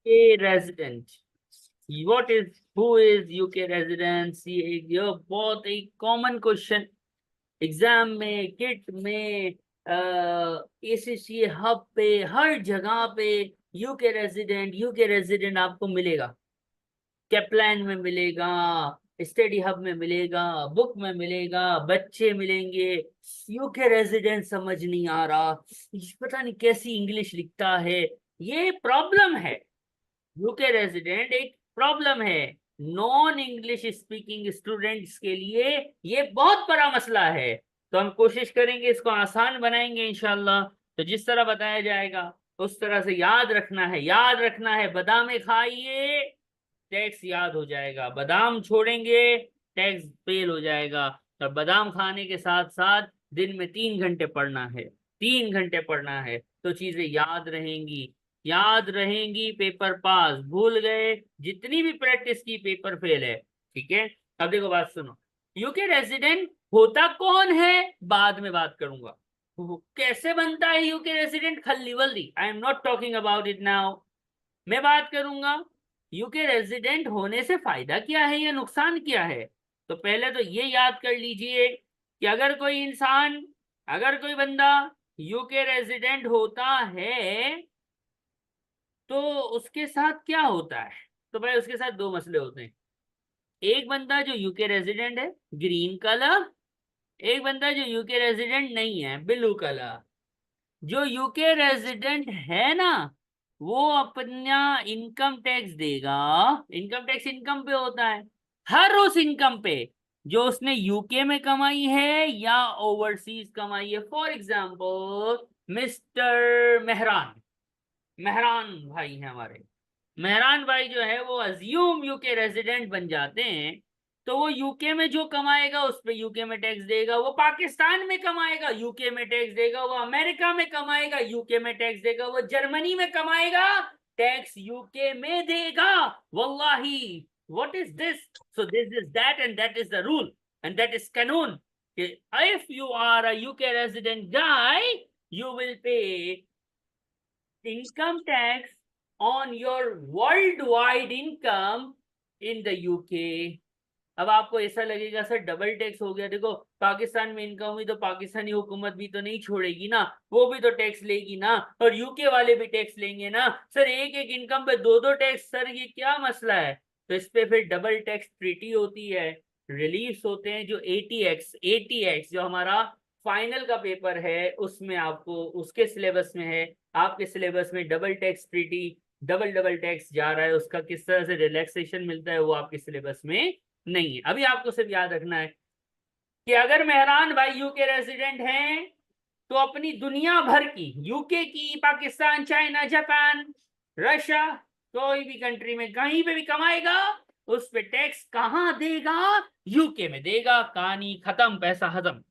UK resident, what is, who is UK resident? ये बहुत एक कॉमन क्वेश्चन एग्जाम में, किट में, एसीसी हब पे, हर जगह पे यूके रेजिडेंट आपको मिलेगा। कैप्लान में मिलेगा, स्टडी हब में मिलेगा, बुक में मिलेगा, बच्चे मिलेंगे। यूके रेजिडेंट समझ नहीं आ रहा, पता नहीं कैसी इंग्लिश लिखता है। ये प्रॉब्लम है। यूके रेजिडेंट एक प्रॉब्लम है। नॉन इंग्लिश स्पीकिंग स्टूडेंट्स के लिए ये बहुत बड़ा मसला है। तो हम कोशिश करेंगे इसको आसान बनाएंगे इंशाल्लाह। तो जिस तरह बताया जाएगा उस तरह से याद रखना है, याद रखना है। बादाम खाइए, टैक्स याद हो जाएगा। बादाम छोड़ेंगे, टैक्स फेल हो जाएगा। और बादाम खाने के साथ साथ दिन में 3 घंटे पढ़ना है, 3 घंटे पढ़ना है, तो चीजें याद रहेंगी, याद रहेंगी। पेपर पास, भूल गए जितनी भी प्रैक्टिस की, पेपर फेल है। ठीक है, अब देखो बात सुनो। यूके रेजिडेंट होता कौन है बाद में बात करूंगा। वो कैसे बनता है यूके रेजिडेंट, खल्ली वल्दी, I am not talking about it now. मैं बात करूंगा यूके रेजिडेंट होने से फायदा क्या है या नुकसान क्या है। तो पहले तो ये याद कर लीजिए कि अगर कोई इंसान, अगर कोई बंदा यूके रेजिडेंट होता है तो उसके साथ क्या होता है। तो भाई उसके साथ दो मसले होते हैं। एक बंदा जो यूके रेजिडेंट है, ग्रीन कलर। एक बंदा जो यूके रेजिडेंट नहीं है, ब्लू कलर। जो यूके रेजिडेंट है ना, वो अपना इनकम टैक्स देगा। इनकम टैक्स इनकम पे होता है, हर उस इनकम पे जो उसने यूके में कमाई है या ओवरसीज कमाई है। For example mister Mehran, Mehran भाई है हमारे। मेहरान भाई जो है वो अज्यूम यूके रेजिडेंट बन जाते हैं, तो वो यूके में जो कमाएगा उस पे यूके में टैक्स देगा। वो पाकिस्तान में कमाएगा, यूके में टैक्स देगा। वो अमेरिका में कमाएगा, यूके में टैक्स देगा। वो जर्मनी में कमाएगा, टैक्स यूके में देगा। वल्लाही, what is this? So this is that and that is the rule and that is कानून। If you are a UK resident guy, you will pay income tax on your worldwide income in the UK। अब आपको ऐसा लगेगा sir double tax हो गया। देखो, पाकिस्तान में income हुई तो पाकिस्तानी हुकूमत भी तो नहीं छोड़ेगी ना, वो भी तो टैक्स लेगी ना, और यूके वाले भी टैक्स लेंगे ना। सर एक एक इनकम पे दो दो टैक्स, सर ये क्या मसला है? तो इस पे फिर डबल टैक्स ट्रीटी होती है, रिलीफ होते हैं। जो एटीएक्स जो हमारा फाइनल का पेपर है उसमें आपको, उसके सिलेबस में है। आपके सिलेबस में double tax treaty, double double tax जा रहा है, उसका किस तरह से रिलैक्सेशन मिलता है वो आपके सिलेबस में नहीं है। अभी आपको सिर्फ याद रखना है कि अगर मेहरान भाई यूके रेजिडेंट हैं तो अपनी दुनिया भर की, यूके की, पाकिस्तान, चाइना, जापान, रशिया, कोई भी कंट्री में कहीं पे भी कमाएगा, उस पे टैक्स कहां देगा? यूके में देगा। कहानी खत्म, पैसा हजम।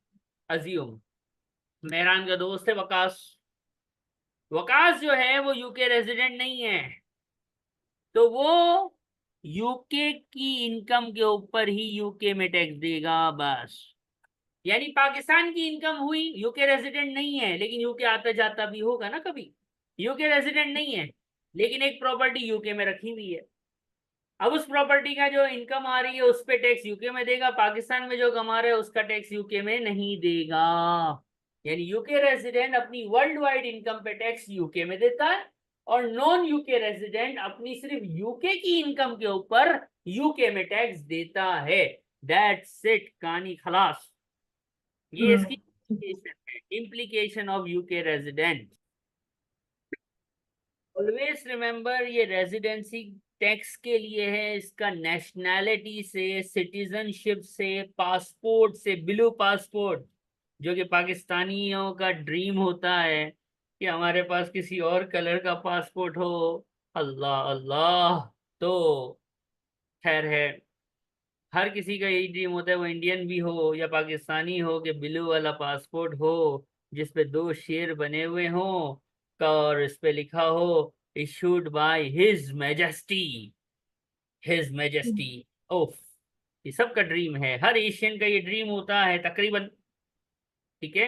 अज्यूम मेहरान का दोस्त है वकास, वकास जो है वो यूके रेजिडेंट नहीं है, तो वो यूके की इनकम के ऊपर ही यूके में टैक्स देगा बस। यानी पाकिस्तान की इनकम हुई, यूके रेजिडेंट नहीं है लेकिन यूके आता जाता भी होगा ना कभी। यूके रेजिडेंट नहीं है लेकिन एक प्रॉपर्टी यूके में रखी हुई है। अब उस प्रॉपर्टी का जो इनकम आ रही है उस पे टैक्स यूके में देगा, पाकिस्तान में जो कमा रहे हैं उसका टैक्स यूके में नहीं देगा। यानी यूके रेजिडेंट अपनी वर्ल्ड वाइड इनकम पे टैक्स यूके में देता है, और नॉन यूके रेजिडेंट अपनी सिर्फ यूके की इनकम के ऊपर यूके में टैक्स देता है। दैट्स इट, कहानी खलास। ये इसकी implication of UK resident. Always remember, ये रेजिडेंसी टैक्स के लिए है। इसका नेशनैलिटी से, सिटीजनशिप से, पासपोर्ट से, ब्लू पासपोर्ट जो कि पाकिस्तानियों का ड्रीम होता है कि हमारे पास किसी और कलर का पासपोर्ट हो। अल्लाह अल्लाह। तो खैर है, हर किसी का यही ड्रीम होता है, वो इंडियन भी हो या पाकिस्तानी हो, कि ब्लू वाला पासपोर्ट हो जिसपे दो शेर बने हुए हों और इस पे लिखा हो issued by his majesty, his majesty. ओफ, ये सबका ड्रीम है, हर एशियन का ये ड्रीम होता है तकरीबन। ठीक है,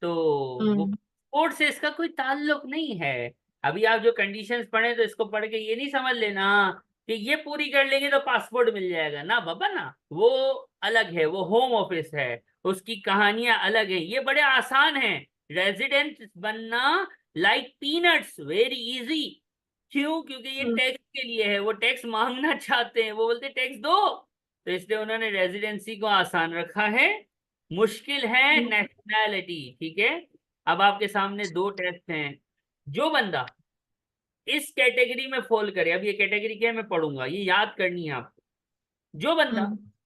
तो वो हम्म। पासपोर्ट से इसका कोई ताल्लुक नहीं है। अभी आप जो कंडीशंस पढ़े तो इसको पढ़ के ये नहीं समझ लेना कि ये पूरी कर लेंगे तो पासपोर्ट मिल जाएगा ना बाबा ना, वो अलग है, वो होम ऑफिस है, उसकी कहानियां अलग है। ये बड़े आसान है, रेजिडेंट बनना लाइक पीनट्स, वेरी इजी। क्यों? क्योंकि ये टैक्स के लिए है, वो टैक्स मांगना चाहते हैं, वो बोलते टैक्स दो, तो इसलिए उन्होंने रेजिडेंसी को आसान रखा है। मुश्किल है नेशनैलिटी, ठीक है। अब आपके सामने दो टेस्ट हैं। जो बंदा इस कैटेगरी में फॉल करे, अब ये कैटेगरी क्या है मैं पढ़ूंगा, ये याद करनी है आपको। जो बंदा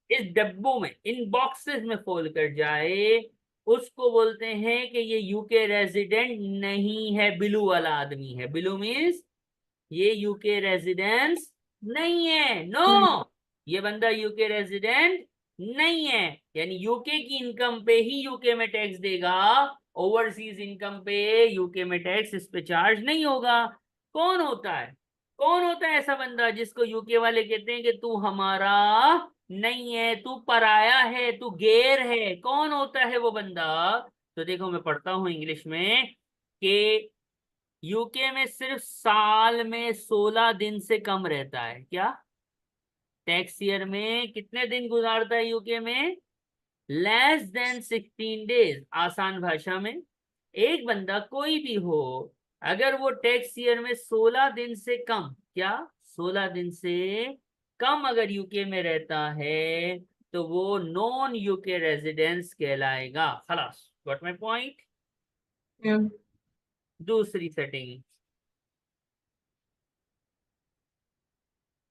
इस डब्बों में, इन बॉक्सेस में फॉल कर जाए, उसको बोलते हैं कि ये यूके रेजिडेंट नहीं है, ब्लू वाला आदमी है। ब्लू मीन्स ये यूके रेजिडेंस नहीं है, नो, ये बंदा यूके रेजिडेंट नहीं है, यानी यूके की इनकम पे ही यूके में टैक्स देगा, ओवरसीज इनकम पे यूके में टैक्स इस पे चार्ज नहीं होगा। कौन होता है, कौन होता है ऐसा बंदा जिसको यूके वाले कहते हैं कि तू हमारा नहीं है, तू पराया है, तू गैर है? कौन होता है वो बंदा? तो देखो मैं पढ़ता हूं इंग्लिश में कि यूके में सिर्फ साल में 16 दिन से कम रहता है। क्या? टैक्स ईयर में कितने दिन गुजारता है यूके में? Less than 16 days. आसान भाषा में, एक बंदा कोई भी हो, अगर वो टैक्स ईयर में 16 दिन से कम, क्या 16 दिन से कम अगर यूके में रहता है, तो वो नॉन यूके रेजिडेंस कहलाएगा। खलास, गॉट माय पॉइंट। दूसरी सेटिंग,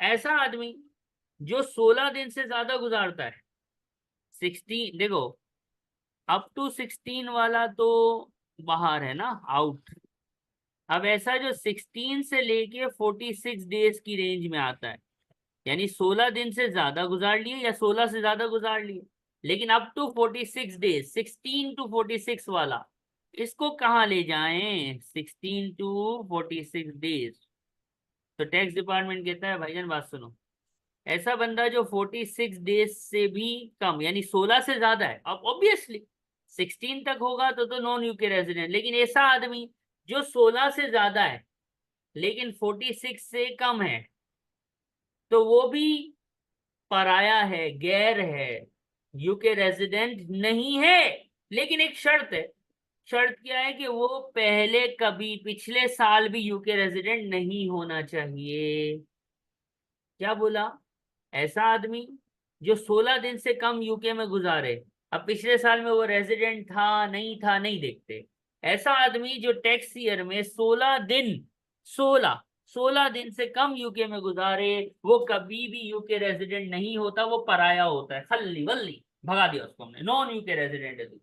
ऐसा आदमी जो 16 दिन से ज्यादा गुजारता है, 16, देखो अप टू 16 वाला तो बाहर है ना, आउट। अब ऐसा जो 16 से लेके 46 डेज की रेंज में आता है, यानी 16 दिन से ज्यादा गुजार लिए या 16 से ज्यादा गुजार लिए, लेकिन अप टू 46 डेज, 16 to 46 वाला, इसको कहाँ ले जाएं? 16 to 46 डेज। तो टैक्स डिपार्टमेंट कहता है भाईजान बात सुनो, ऐसा बंदा जो 46 डेज से भी कम, यानी 16 से ज्यादा है, अब ऑब्वियसली 16 तक होगा तो नॉन यूके रेजिडेंट, लेकिन ऐसा आदमी जो 16 से ज्यादा है लेकिन 46 से कम है, तो वो भी पराया है, गैर है, यूके रेजिडेंट नहीं है। लेकिन एक शर्त है, शर्त क्या है कि वो पहले कभी पिछले साल भी यूके रेजिडेंट नहीं होना चाहिए। क्या बोला? ऐसा आदमी जो 16 दिन से कम यूके में गुजारे, अब पिछले साल में वो रेजिडेंट था नहीं था नहीं देखते, ऐसा आदमी जो टैक्स ईयर में 16 दिन से कम यूके में गुजारे, वो कभी भी यूके रेजिडेंट नहीं होता, वो पराया होता है। खल्ली वल्ली भगा दिया उसको हमने, नॉन यूके रेजिडेंट है तू।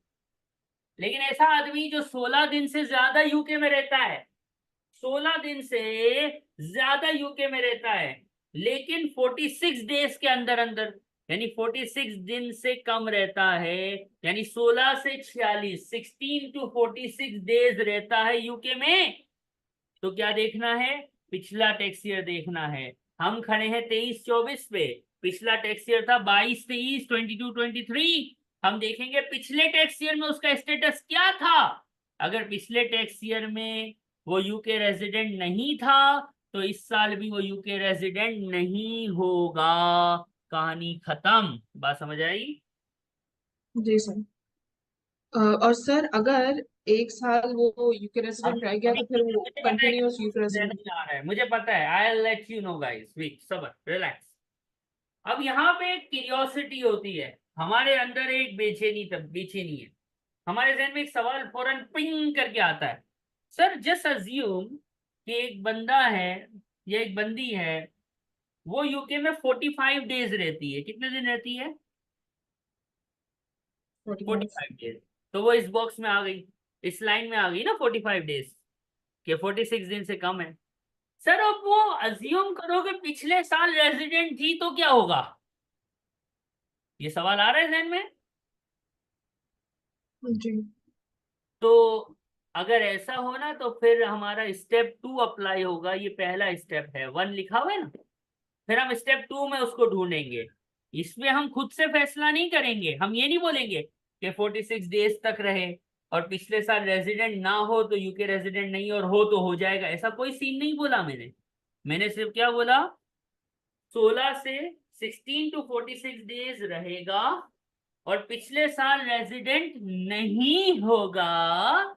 लेकिन ऐसा आदमी जो 16 दिन से ज्यादा यूके में रहता है, 16 दिन से ज्यादा यूके में रहता है, लेकिन 46 डेज के अंदर अंदर, यानी 46 दिन से कम रहता है, यानी 16 से 46, 16 to 46 डेज रहता है यूके में, तो क्या देखना है? पिछला टैक्स ईयर देखना है। हम खड़े हैं 23-24 पे, पिछला टैक्स ईयर था 22-23, 22-23। हम देखेंगे पिछले टैक्स ईयर में उसका स्टेटस क्या था। अगर पिछले टैक्स ईयर में वो यूके रेजिडेंट नहीं था, तो इस साल भी वो यूके रेजिडेंट नहीं होगा। कहानी खत्म। बात समझ आई? जी सर। और सर अगर एक साल वो यूके रेजिडेंट रह गया अभी तो फिर वो मुझे पता है कि कंटिन्यूअस यूके रेजिडेंट। नहीं आ रहा है, मुझे पता है, I will let you know guys, week सबर, रिलैक्स। अब यहाँ पे एक क्यूरियोसिटी होती है हमारे अंदर, एक बेचैनी, तब बेचैनी है हमारे जहन में, एक सवाल फौरन पिंग करके आता है। सर जस्ट अज्यूम कि एक बंदा है या एक बंदी है, वो यूके में 45 डेज रहती है। कितने दिन रहती है? 45। 45 डेज। तो वो इस बॉक्स में आ गई, इस लाइन में आ गई ना 45 डेज, कि 46 दिन से कम है। सर अब वो अज्यूम करो कि पिछले साल रेजिडेंट थी, तो क्या होगा? ये सवाल आ रहा है जहन में। जी। तो अगर ऐसा हो ना, तो फिर हमारा स्टेप 2 अप्लाई होगा। ये पहला स्टेप है, 1 लिखा हुआ है ना, फिर हम स्टेप 2 में उसको ढूंढेंगे। इसमें हम खुद से फैसला नहीं करेंगे, हम ये नहीं बोलेंगे कि 46 डेज तक रहे, और पिछले साल रेजिडेंट ना हो तो यूके रेजिडेंट नहीं, और हो तो हो जाएगा, ऐसा कोई सीन नहीं बोला मैंने सिर्फ क्या बोला, 16 से 16 टू 46 डेज रहेगा और पिछले साल रेजिडेंट नहीं होगा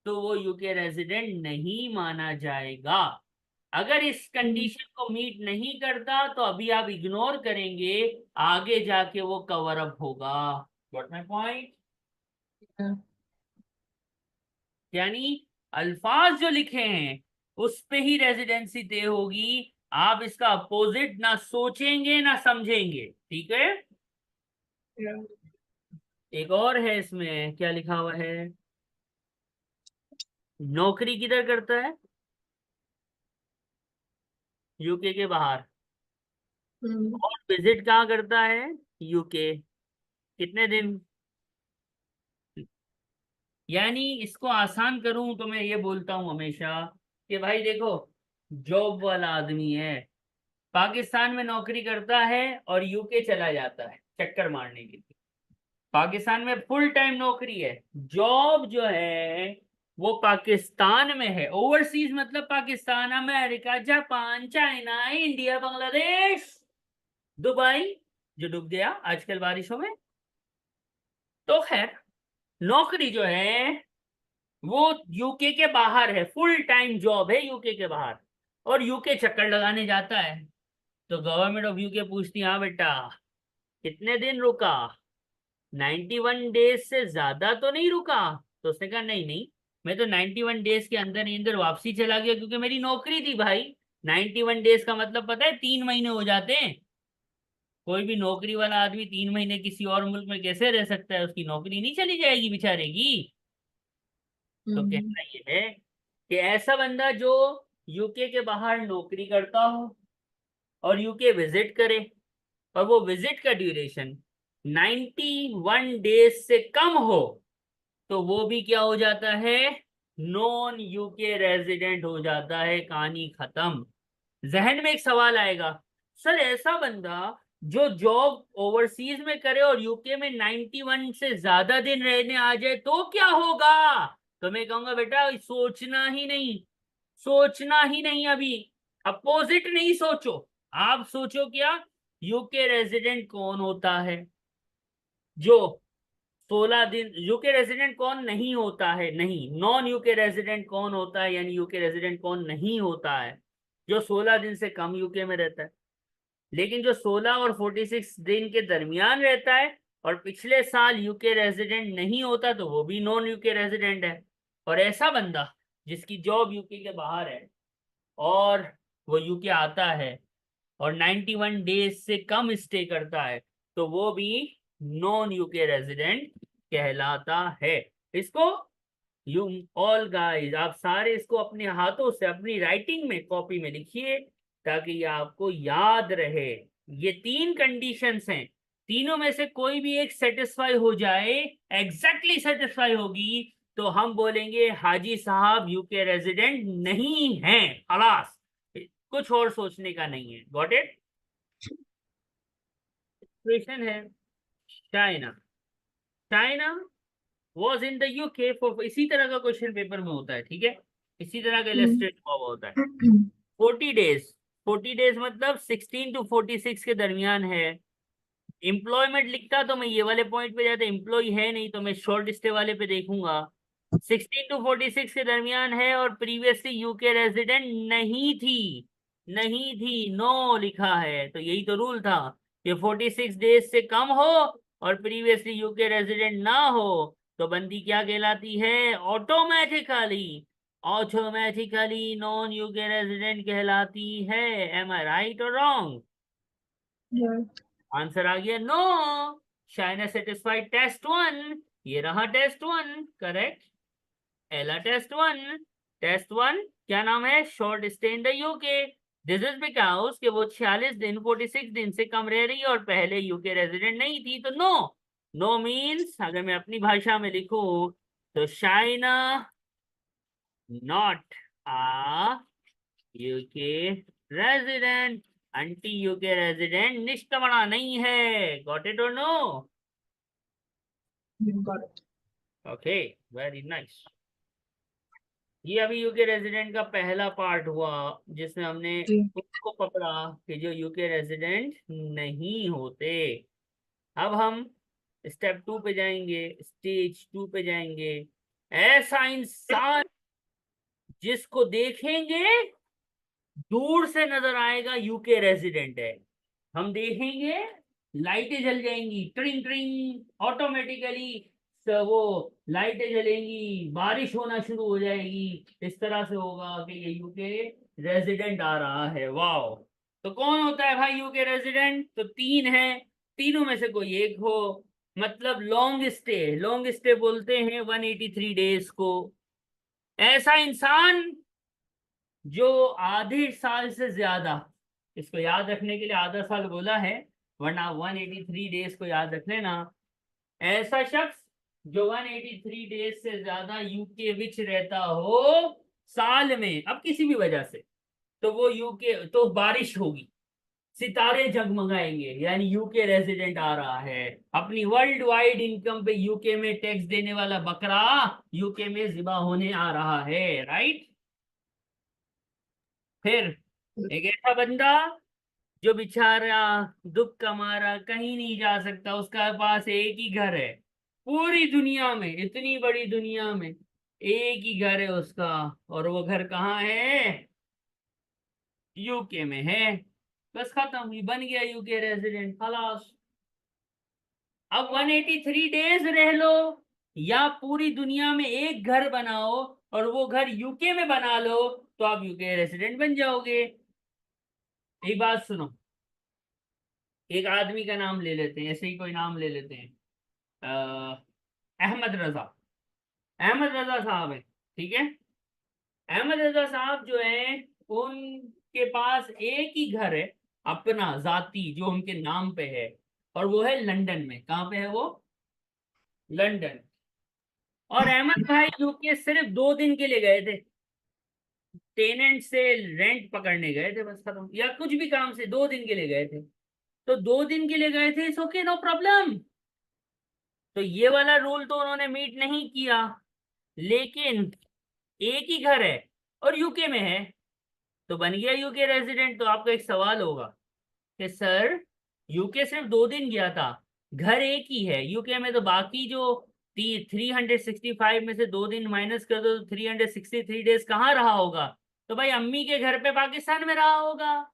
तो वो यूके रेजिडेंट नहीं माना जाएगा। अगर इस कंडीशन को मीट नहीं करता तो अभी आप इग्नोर करेंगे, आगे जाके वो कवर अप होगा। What my point? यानी अल्फाज जो लिखे हैं उस पे ही रेजिडेंसी तय होगी, आप इसका अपोजिट ना सोचेंगे ना समझेंगे, ठीक है। एक और है इसमें, क्या लिखा हुआ है, नौकरी किधर करता है, यूके के बाहर, और विजिट कहाँ करता है, यूके, कितने दिन। यानी इसको आसान करूं तो मैं ये बोलता हूं हमेशा कि भाई देखो, जॉब वाला आदमी है, पाकिस्तान में नौकरी करता है और यूके चला जाता है चक्कर मारने के लिए। पाकिस्तान में फुल टाइम नौकरी है, जॉब जो है वो पाकिस्तान में है, ओवरसीज मतलब Pakistan, America, Japan, China, India, Bangladesh, Dubai, जो डूब गया आजकल बारिशों में। तो खैर, नौकरी जो है वो यूके के बाहर है, फुल टाइम जॉब है यूके के बाहर, और यूके चक्कर लगाने जाता है। तो गवर्नमेंट ऑफ यूके पूछती है, हाँ बेटा कितने दिन रुका, 91 डेज से ज्यादा तो नहीं रुका। तो उसने कहा नहीं नहीं, मैं तो 91 डेज के अंदर ही अंदर वापसी चला गया, क्योंकि मेरी नौकरी थी भाई। 91 डेज का मतलब पता है, 3 महीने हो जाते हैं। कोई भी नौकरी वाला आदमी 3 महीने किसी और मुल्क में कैसे रह सकता है, उसकी नौकरी नहीं चली जाएगी बेचारे की। तो कहना ये है कि ऐसा बंदा जो यूके के बाहर नौकरी करता हो और यूके विजिट करे, और वो विजिट का ड्यूरेशन 91 डेज से कम हो, तो वो भी क्या हो जाता है, नॉन यूके रेजिडेंट हो जाता है, कहानी खत्म। जहन में एक सवाल आएगा, सर ऐसा बंदा जो जॉब ओवरसीज में करे और यूके में 91 से ज्यादा दिन रहने आ जाए तो क्या होगा। तो मैं कहूंगा बेटा सोचना ही नहीं, सोचना ही नहीं, अभी अपोजिट नहीं सोचो। आप सोचो क्या, यूके रेजिडेंट कौन होता है, जो 16 दिन, यूके रेजिडेंट कौन नहीं होता है, नहीं, नॉन यूके रेजिडेंट कौन होता है, यानी यूके रेजिडेंट कौन नहीं होता है, जो 16 दिन से कम यूके में रहता है। लेकिन जो 16 और 46 दिन के दरमियान रहता है और पिछले साल यूके रेजिडेंट नहीं होता, तो वो भी नॉन यूके रेजिडेंट है। और ऐसा बंदा जिसकी जॉब यूके के बाहर है और वो यूके आता है और 91 डेज से कम स्टे करता है, तो वो भी नॉन यूके रेजिडेंट कहलाता है। इसको यू ऑल गाइस, आप सारे इसको अपने हाथों से अपनी राइटिंग में कॉपी में लिखिए, ताकि ये आपको याद रहे। ये 3 कंडीशंस हैं, तीनों में से कोई भी एक सेटिस्फाई हो जाए, एग्जैक्टली सेटिस्फाई होगी, तो हम बोलेंगे हाजी साहब यूके रेजिडेंट नहीं हैं, खलास, कुछ और सोचने का नहीं है। Got it. क्वेश्चन है, China, China was in the UK for, इसी तरह का क्वेश्चन पेपर में होता है, ठीक है, इसी तरह का इलस्ट्रेट हुआ होता है। 40 डेज, 40 डेज मतलब 16 टू 46 के दरमियान है। एम्प्लॉयमेंट लिखता तो मैं ये वाले पॉइंट पे जाता, एम्प्लॉय है नहीं तो मैं शॉर्ट स्टे वाले पे देखूंगा। 16 टू 46 के दरमियान है और प्रीवियसली यूके रेजिडेंट नहीं थी, नहीं थी, नो लिखा है, तो यही तो रूल था कि 46 डेज से कम हो और प्रीवियसली यूके रेजिडेंट ना हो, तो बंदी क्या कहलाती है, automatically, automatically non UK resident कहलाती है। एम आई राइट और रॉन्ग? आंसर आ गया नो। चाइना सेटिस्फाइड टेस्ट 1, ये रहा टेस्ट 1, करेक्ट। एला टेस्ट 1, टेस्ट 1 क्या नाम है, short stay in the UK. This is because कि वो 46 दिन 46 दिन से कम रह रही है और पहले यूके रेजिडेंट नहीं थी, तो नो। नो मीन्स अगर मैं अपनी भाषा में लिखूं तो चाइना not a UK resident, anti UK resident निष्कमणा नहीं है। गॉट इट और no? Got it. Okay, very nice. ये अभी यूके रेजिडेंट का पहला पार्ट हुआ, जिसमें हमने जी उसको पकड़ा कि जो यूके रेजिडेंट नहीं होते। अब हम स्टेप 2 पे जाएंगे, स्टेज 2 पे जाएंगे। ऐसा इंसान जिसको देखेंगे दूर से नजर आएगा यूके रेजिडेंट है। हम देखेंगे लाइटें जल जाएंगी, ट्रिंग ट्रिंग, ऑटोमेटिकली वो लाइटें जलेंगी, बारिश होना शुरू हो जाएगी। इस तरह से होगा कि ये यूके रेजिडेंट आ रहा है। वाओ। तो कौन होता है भाई यूके रेजिडेंट? तो तीन है, तीनों में से कोई एक हो। मतलब लॉन्ग स्टे, लॉन्ग स्टे बोलते हैं 183 डेज को। ऐसा इंसान जो आधे साल से ज्यादा, इसको याद रखने के लिए आधा साल बोला है, वरना 183 डेज को याद रख लेना। ऐसा शख्स जो 183 डेज से ज्यादा यूके विच रहता हो साल में, अब किसी भी वजह से, तो वो यूके, तो बारिश होगी, सितारे जगमगाएंगे, यानी यूके रेजिडेंट आ रहा है। अपनी वर्ल्ड वाइड इनकम पे यूके में टैक्स देने वाला बकरा यूके में जिबा होने आ रहा है। राइट। फिर एक ऐसा बंदा जो बेचारा दुख का मारा कहीं नहीं जा सकता, उसका पास एक ही घर है पूरी दुनिया में, इतनी बड़ी दुनिया में एक ही घर है उसका, और वो घर कहाँ है? यूके में है। बस खत्म, ये बन गया यूके रेजिडेंट, खलास। अब 183 डेज रह लो या पूरी दुनिया में एक घर बनाओ और वो घर यूके में बना लो, तो आप यूके रेजिडेंट बन जाओगे। एक बात सुनो, एक आदमी का नाम ले लेते हैं, ऐसे ही कोई नाम ले लेते हैं, अहमद रजा। अहमद रजा साहब है, ठीक है। अहमद रजा साहब जो है, उनके पास एक ही घर है अपना जाती, जो उनके नाम पे है, और वो है लंदन में। कहाँ पे है वो? लंदन। और अहमद भाई यूके सिर्फ 2 दिन के लिए गए थे, टेनेंट से रेंट पकड़ने गए थे, बस खत्म, या कुछ भी काम से 2 दिन के लिए गए थे। तो 2 दिन के लिए गए थे, इट्स ओके, नो प्रॉब्लम। तो ये वाला रूल तो उन्होंने मीट नहीं किया। लेकिन एक ही घर है और यूके में है, तो बन गया यूके रेजिडेंट। तो आपका एक सवाल होगा कि सर, यूके सिर्फ 2 दिन गया था, घर एक ही है यूके में, तो बाकी जो 365 में से 2 दिन माइनस कर दो तो 363 डेज कहाँ रहा होगा? तो भाई अम्मी के घर पे पाकिस्तान में रहा होगा,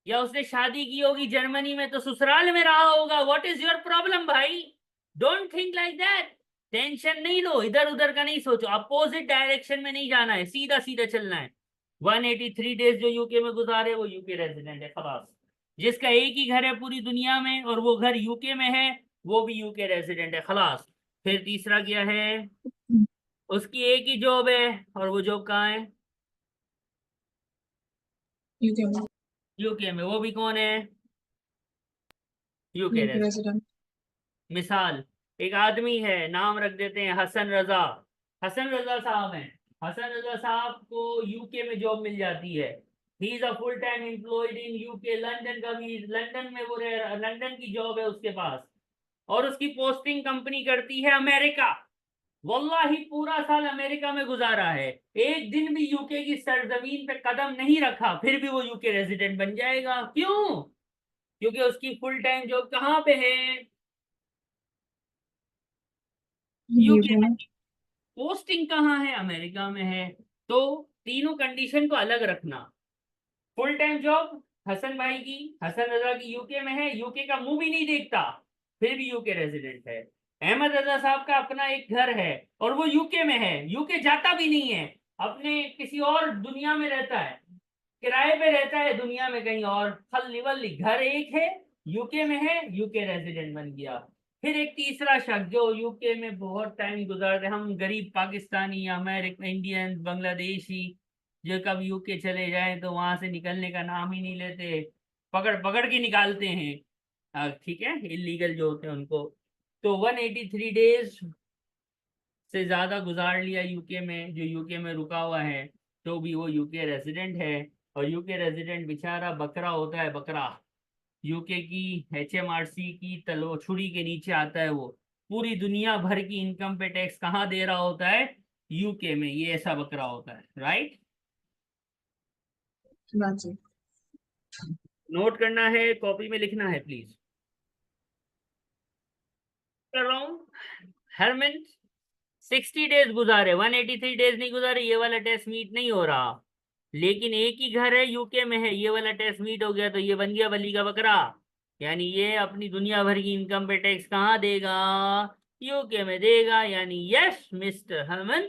या उसने शादी की होगी जर्मनी में तो ससुराल में रहा होगा। व्हाट इज योर प्रॉब्लम भाई? Don't think like that. Tension नहीं लो, इधर उधर का नहीं सोचो, अपोजिट डायरेक्शन में नहीं जाना है, सीधा सीधा चलना है। 183 डेज जो यूके में गुजारे वो यूके रेजिडेंट है, खलास। जिसका एक ही घर है पूरी दुनिया में और वो घर यूके में है, वो भी यूके रेजिडेंट है, खलास। फिर तीसरा क्या है? उसकी एक ही जॉब है और वो जॉब कहाँ है? यूके में, यूके में। वो भी कौन है? UK UK resident. रेजिडेंट। मिसाल, एक आदमी है, नाम रख देते हैं हसन रजा। हसन रजा साहब हैं। हसन रजा साहब को यूके में जॉब मिल जाती है। He is a full time employed in UK, London का भी, लंदन में वो रह, लंदन की जॉब है उसके पास, और उसकी पोस्टिंग कंपनी करती है अमेरिका। वल्लाही पूरा साल अमेरिका में गुजारा है, एक दिन भी यूके की सरजमीन पे कदम नहीं रखा, फिर भी वो यूके रेजिडेंट बन जाएगा। क्यों? क्योंकि उसकी फुल टाइम जॉब कहाँ पे है? यूके यूके में। में। पोस्टिंग कहाँ है? अमेरिका में है। तो तीनों कंडीशन को अलग रखना। फुल टाइम जॉब हसन भाई की, हसन रजा की यूके में है, यूके का मुंह भी नहीं देखता, फिर भी यूके रेजिडेंट है। अहमद रजा साहब का अपना एक घर है और वो यूके में है, यूके जाता भी नहीं है, अपने किसी और दुनिया में रहता है, किराए पे रहता है दुनिया में कहीं और, खल्ली वल्ली, घर एक है, यूके में है, यूके रेजिडेंट बन गया। फिर एक तीसरा शख्स जो यूके में बहुत टाइम गुजारते, हम गरीब पाकिस्तानी, अमेरिकन, इंडियन, बांग्लादेशी, जो कब यूके चले जाए तो वहां से निकलने का नाम ही नहीं लेते, पकड़ पकड़ के निकालते हैं, ठीक है, इलीगल जो होते हैं उनको। तो 183 डेज से ज्यादा गुजार लिया यूके में, जो यूके में रुका हुआ है, तो भी वो यूके रेजिडेंट है। और यूके रेजिडेंट बेचारा बकरा होता है, बकरा। यूके की HMRC की तलो छुरी के नीचे आता है वो, पूरी दुनिया भर की इनकम पे टैक्स कहाँ दे रहा होता है? यूके में। ये ऐसा बकरा होता है, राइट? हाँ जी। नोट करना है, कॉपी में लिखना है प्लीज। कर रहा हूँ। हरमिन 60 डेज गुजारे, 183 डेज नहीं गुजारे, ये वाला टेस्ट मीट नहीं हो रहा। लेकिन एक ही घर है, यूके में है, ये वाला टेस्ट मीट हो गया, तो ये बन गया बली का बकरा। यानी ये अपनी दुनिया भर की इनकम पे टैक्स कहाँ देगा? यूके में देगा। यानी yes, mister Harman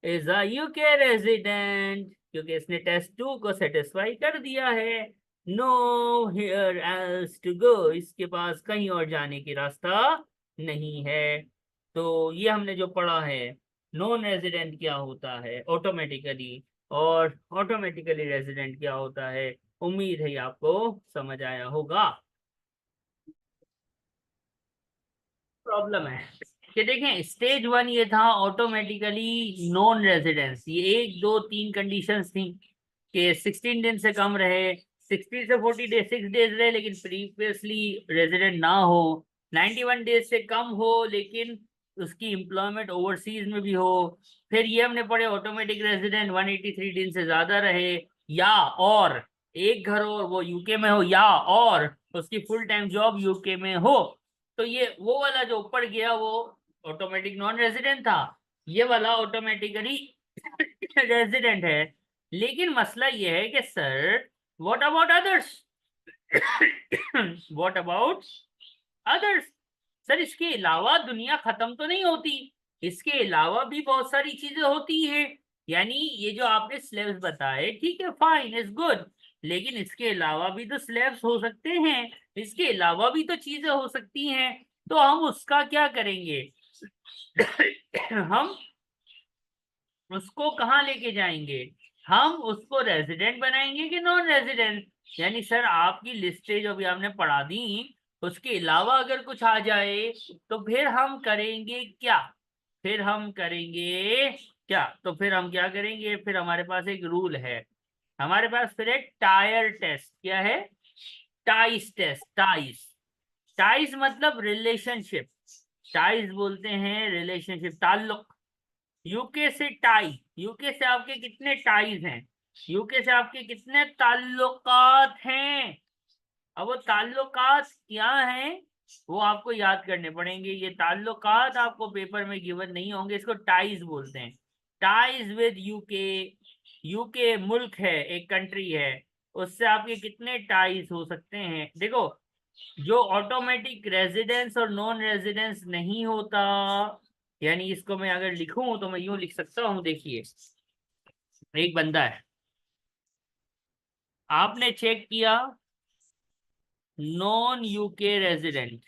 is a UK resident, क्योंकि इसने टेस्ट 2 को सेटिस्फाई कर दिया है। No here else to go, इसके पास कहीं और जाने की रास्ता नहीं है। तो ये हमने जो पढ़ा है, नॉन रेजिडेंट क्या होता है ऑटोमेटिकली, और ऑटोमेटिकली रेजिडेंट क्या होता है। उम्मीद है ये आपको समझ आया होगा। प्रॉब्लम है कि देखें, स्टेज 1 ये था ऑटोमेटिकली नॉन रेजिडेंस। ये 1 2 3 कंडीशंस थी कि 16 दिन से कम रहे, 60 से 40 डेज 6 डेज रहे लेकिन प्रीवियसली रेजिडेंट ना हो, 91 डेज से कम हो लेकिन उसकी एम्प्लॉयमेंट ओवरसीज में भी हो। फिर ये हमने पढ़े ऑटोमेटिक रेजिडेंट 183 दिन से ज्यादा रहे, या और एक घर हो वो यूके में हो, या और उसकी फुल टाइम जॉब यूके में हो। तो ये वो वाला जो ऊपर गया वो ऑटोमेटिक नॉन रेजिडेंट था, ये वाला ऑटोमेटिकली रेजिडेंट है। लेकिन मसला ये है कि sir what about others? What about others? Sir इसके अलावा दुनिया खत्म तो नहीं होती, इसके अलावा भी बहुत सारी चीजें होती हैं। यानी ये जो आपने स्लैब्स बताए, ठीक है, फाइन, इज गुड, लेकिन इसके अलावा भी तो स्लैब्स हो सकते हैं, इसके अलावा भी तो चीजें हो सकती हैं। तो हम उसका क्या करेंगे? हम उसको कहाँ लेके जाएंगे? हम उसको रेजिडेंट बनाएंगे कि नॉन रेजिडेंट? यानी सर आपकी लिस्टें जो भी आपने पढ़ा दी, उसके अलावा अगर कुछ आ जाए तो फिर हम करेंगे क्या? फिर हम करेंगे क्या? तो फिर हम क्या करेंगे? फिर हमारे पास एक रूल है, हमारे पास फिर एक टायर टेस्ट। क्या है? टाइस टेस्ट। टाइस, टाइस मतलब रिलेशनशिप, टाइज बोलते हैं रिलेशनशिप, ताल्लुक। यूके से टाई, यूके से आपके कितने टाइज हैं, यूके से आपके कितने ताल्लुकात हैं। अब वो ताल्लुकात क्या हैं वो आपको याद करने पड़ेंगे। ये ताल्लुकात आपको पेपर में गिवन नहीं होंगे, इसको टाइज बोलते हैं। टाइज विद यूके, यूके मुल्क है, एक कंट्री है, उससे आपके कितने टाइज हो सकते हैं। देखो, जो ऑटोमेटिक रेजिडेंस और नॉन रेजिडेंस नहीं होता, यानी इसको मैं अगर लिखूं तो मैं यूं लिख सकता हूं, देखिए एक बंदा है, आपने चेक किया non UK resident,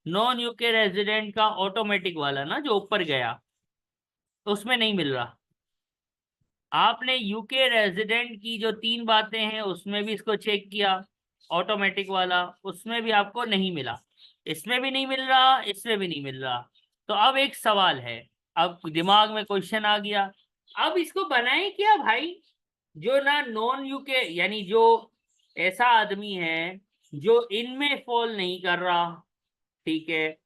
non UK resident का ऑटोमेटिक वाला ना जो ऊपर गया, उसमें नहीं मिल रहा। आपने यूके रेजिडेंट की जो 3 बातें हैं उसमें भी इसको चेक किया, ऑटोमेटिक वाला, उसमें भी आपको नहीं मिला, इसमें भी नहीं मिल रहा, इसमें भी नहीं मिल रहा। तो अब एक सवाल है, अब दिमाग में क्वेश्चन आ गया, अब इसको बनाए क्या भाई? जो ना नॉन यूके, यानी जो ऐसा आदमी है जो इनमें फॉल नहीं कर रहा, ठीक है,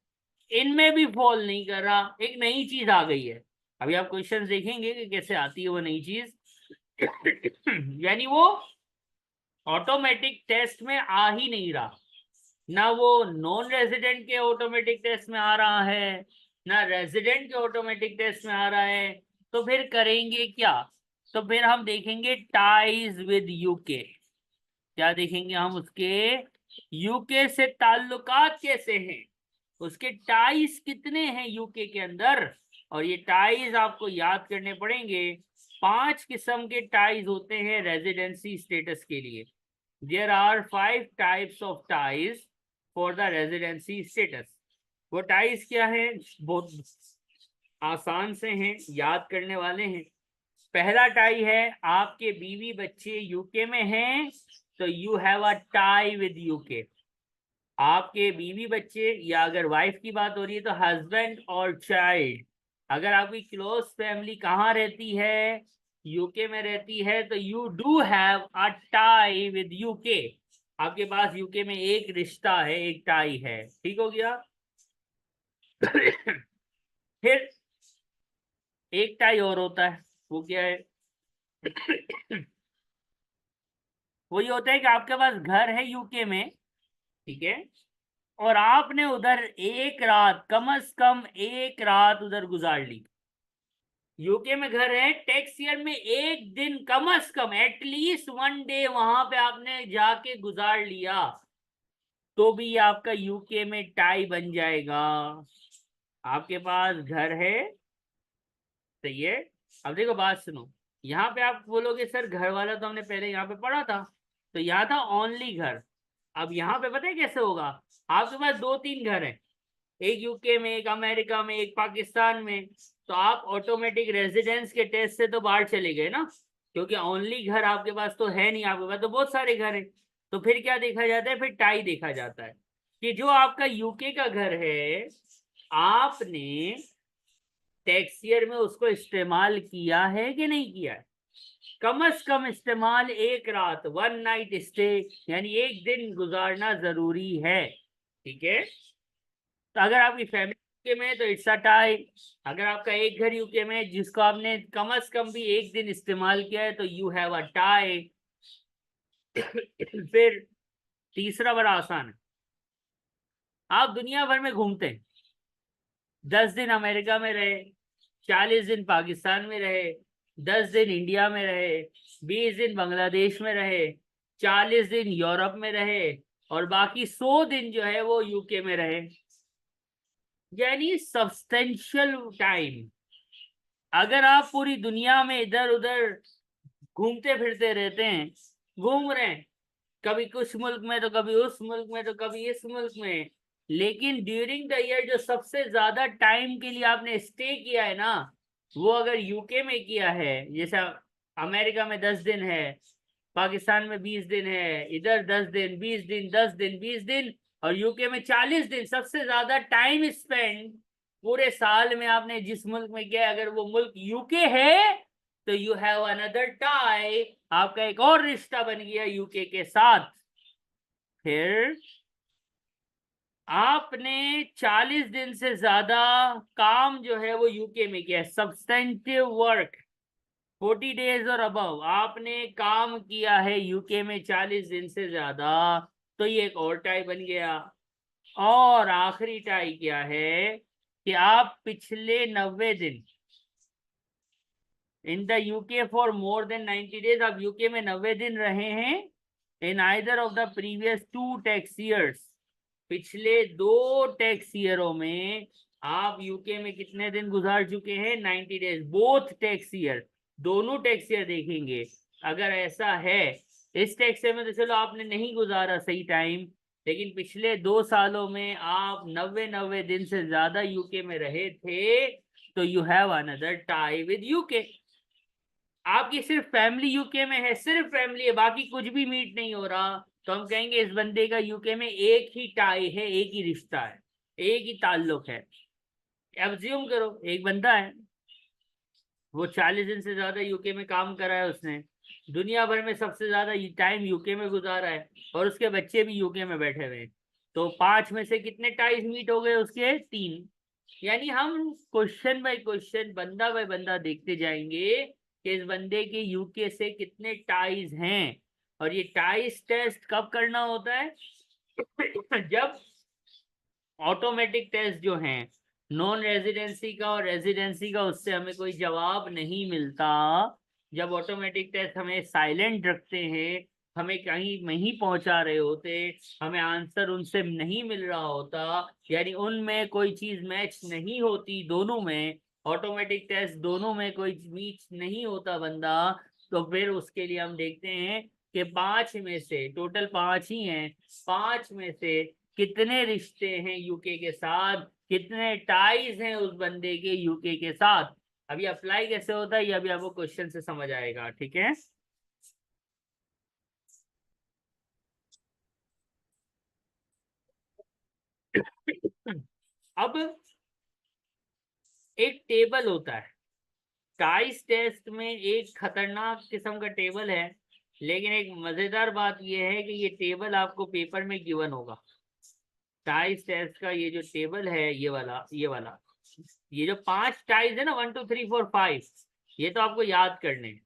इनमें भी फॉल नहीं कर रहा, एक नई चीज आ गई है। अभी आप क्वेश्चन देखेंगे कि कैसे आती है वो नई चीज। यानी वो ऑटोमेटिक टेस्ट में आ ही नहीं रहा, ना वो नॉन रेजिडेंट के ऑटोमेटिक टेस्ट में आ रहा है, ना रेजिडेंट के ऑटोमेटिक टेस्ट में आ रहा है। तो फिर करेंगे क्या? तो फिर हम देखेंगे टाइज विद यूके। क्या देखेंगे हम? उसके यूके से ताल्लुकात कैसे हैं, उसके टाइज कितने हैं यूके के अंदर। और ये टाइज आपको याद करने पड़ेंगे। 5 किस्म के टाइज होते हैं रेजिडेंसी स्टेटस के लिए। There are 5 types of ties for the residency status. वो टाइज क्या है? बहुत आसान से हैं, याद करने वाले हैं। पहला टाई है, आपके बीवी बच्चे यूके में हैं तो you have a tie with UK. आपके बीवी बच्चे, या अगर वाइफ की बात हो रही है तो हस्बैंड और चाइल्ड। अगर आपकी क्लोज फैमिली कहाँ रहती है? यूके में रहती है, तो you do have a tie with UK. आपके पास यूके में एक रिश्ता है, एक टाई है, ठीक हो गया। फिर एक टाई और होता है, वो क्या है? वो ये होता है कि आपके पास घर है यूके में, ठीक है, और आपने उधर एक रात, कम से कम एक रात उधर गुजार ली। यूके में घर है, टैक्स ईयर में एक दिन कम से कम एटलीस्ट वन डे वहां पे आपने जाके गुजार लिया, तो भी ये आपका यूके में टाई बन जाएगा। आपके पास घर है, सही है। अब देखो बात सुनो, यहाँ पे आप बोलोगे सर घर वाला तो हमने पहले यहाँ पे पढ़ा था, तो यहाँ था ओनली घर। अब यहाँ पे पता है कैसे होगा? आपके पास दो तीन घर हैं, एक यूके में, एक अमेरिका में, एक पाकिस्तान में, तो आप ऑटोमेटिक रेजिडेंस के टेस्ट से तो बाहर चले गए ना, क्योंकि ओनली घर आपके पास तो है नहीं, आपके पास तो बहुत सारे घर हैं। तो फिर क्या देखा जाता है? फिर टाई देखा जाता है कि जो आपका यूके का घर है, आपने टैक्स ईयर में उसको इस्तेमाल किया है कि नहीं किया है? कम से कम इस्तेमाल एक रात, वन नाइट स्टे, यानी एक दिन गुजारना जरूरी है, ठीक है। तो अगर आपकी फैमिली यूके में है तो इट्स अ टाई। अगर आपका एक घर यूके में है जिसको आपने कम से कम भी एक दिन इस्तेमाल किया है, तो यू हैव अ टाई। फिर तीसरा बड़ा आसान है, आप दुनिया भर में घूमते हैं, 10 दिन अमेरिका में रहे, 40 दिन पाकिस्तान में रहे, 10 दिन इंडिया में रहे, 20 दिन बांग्लादेश में रहे, 40 दिन यूरोप में रहे, और बाकी 100 दिन जो है वो यूके में रहे, यानी सब्सटेंशियल टाइम। अगर आप पूरी दुनिया में इधर उधर घूमते फिरते रहते हैं, घूम रहे हैं, कभी कुछ मुल्क में तो कभी उस मुल्क में तो कभी इस मुल्क में, लेकिन ड्यूरिंग द ईयर जो सबसे ज्यादा टाइम के लिए आपने स्टे किया है ना, वो अगर यूके में किया है, जैसे अमेरिका में 10 दिन है, पाकिस्तान में 20 दिन है, इधर 10 दिन, 20 दिन, 10 दिन, 20 दिन, और यूके में 40 दिन, सबसे ज्यादा टाइम स्पेंड पूरे साल में आपने जिस मुल्क में किया, अगर वो मुल्क यूके है, तो यू हैव अनदर टाई, आपका एक और रिश्ता बन गया यूके के साथ। फिर आपने 40 दिन से ज्यादा काम जो है वो यूके में किया है, सब्सटेंटिव वर्क, 40 days और अबव आपने काम किया है यूके में 40 दिन से ज्यादा, तो ये एक और टाई बन गया। और आखिरी टाई क्या है कि आप पिछले 90 दिन इन the UK for more than 90 days, आप यूके में 90 दिन रहे हैं in either of the previous 2 tax years, पिछले 2 टैक्स ईयरों में आप यूके में कितने दिन गुजार चुके हैं? 90 days, बोथ टैक्स ईयर, दोनों टैक्स ईयर देखेंगे। अगर ऐसा है, इस टैक्स ईयर में तो चलो आपने नहीं गुजारा सही टाइम, लेकिन पिछले 2 सालों में आप 90 दिन से ज्यादा यूके में रहे थे, तो you have another tie with UK. आपकी सिर्फ फैमिली यूके में है, सिर्फ फैमिली है, बाकी कुछ भी मीट नहीं हो रहा, तो हम कहेंगे इस बंदे का यूके में एक ही टाई है, एक ही रिश्ता है, एक ही ताल्लुक है। एब्ज्यूम करो एक बंदा है, वो 40 दिन से ज्यादा यूके में काम करा है, उसने दुनिया भर में सबसे ज्यादा टाइम यूके में गुजारा है, और उसके बच्चे भी यूके में बैठे हुए हैं, तो 5 में से कितने टाइज मीट हो गए उसके? 3। यानी हम क्वेश्चन बाय क्वेश्चन, बंदा बाय बंदा देखते जाएंगे कि इस बंदे के यूके से कितने टाइज हैं। और ये टाइज टेस्ट कब करना होता है? जब ऑटोमेटिक टेस्ट जो हैं, नॉन रेजिडेंसी का और रेजिडेंसी का, उससे हमें कोई जवाब नहीं मिलता, जब ऑटोमेटिक टेस्ट हमें साइलेंट रखते हैं, हमें कहीं नहीं पहुंचा रहे होते, हमें आंसर उनसे नहीं मिल रहा होता, यानी उनमें कोई चीज मैच नहीं होती, दोनों में ऑटोमेटिक टेस्ट दोनों में कोई मैच नहीं होता बंदा, तो फिर उसके लिए हम देखते हैं कि 5 में से, टोटल 5 ही हैं, 5 में से कितने रिश्ते हैं यूके के साथ, कितने टाइज हैं उस बंदे के यूके के साथ। अभी अप्लाई कैसे होता है ये अभी आपको क्वेश्चन से समझ आएगा, ठीक है। अब एक टेबल होता है, टाइज टेस्ट में एक खतरनाक किस्म का टेबल है, लेकिन एक मजेदार बात यह है कि ये टेबल आपको पेपर में गिवन होगा, टाइज टेस्ट का ये जो टेबल है, ये वाला ये जो 5 टाइज है ना, 1 2 3 4 5, ये तो आपको याद करने हैं।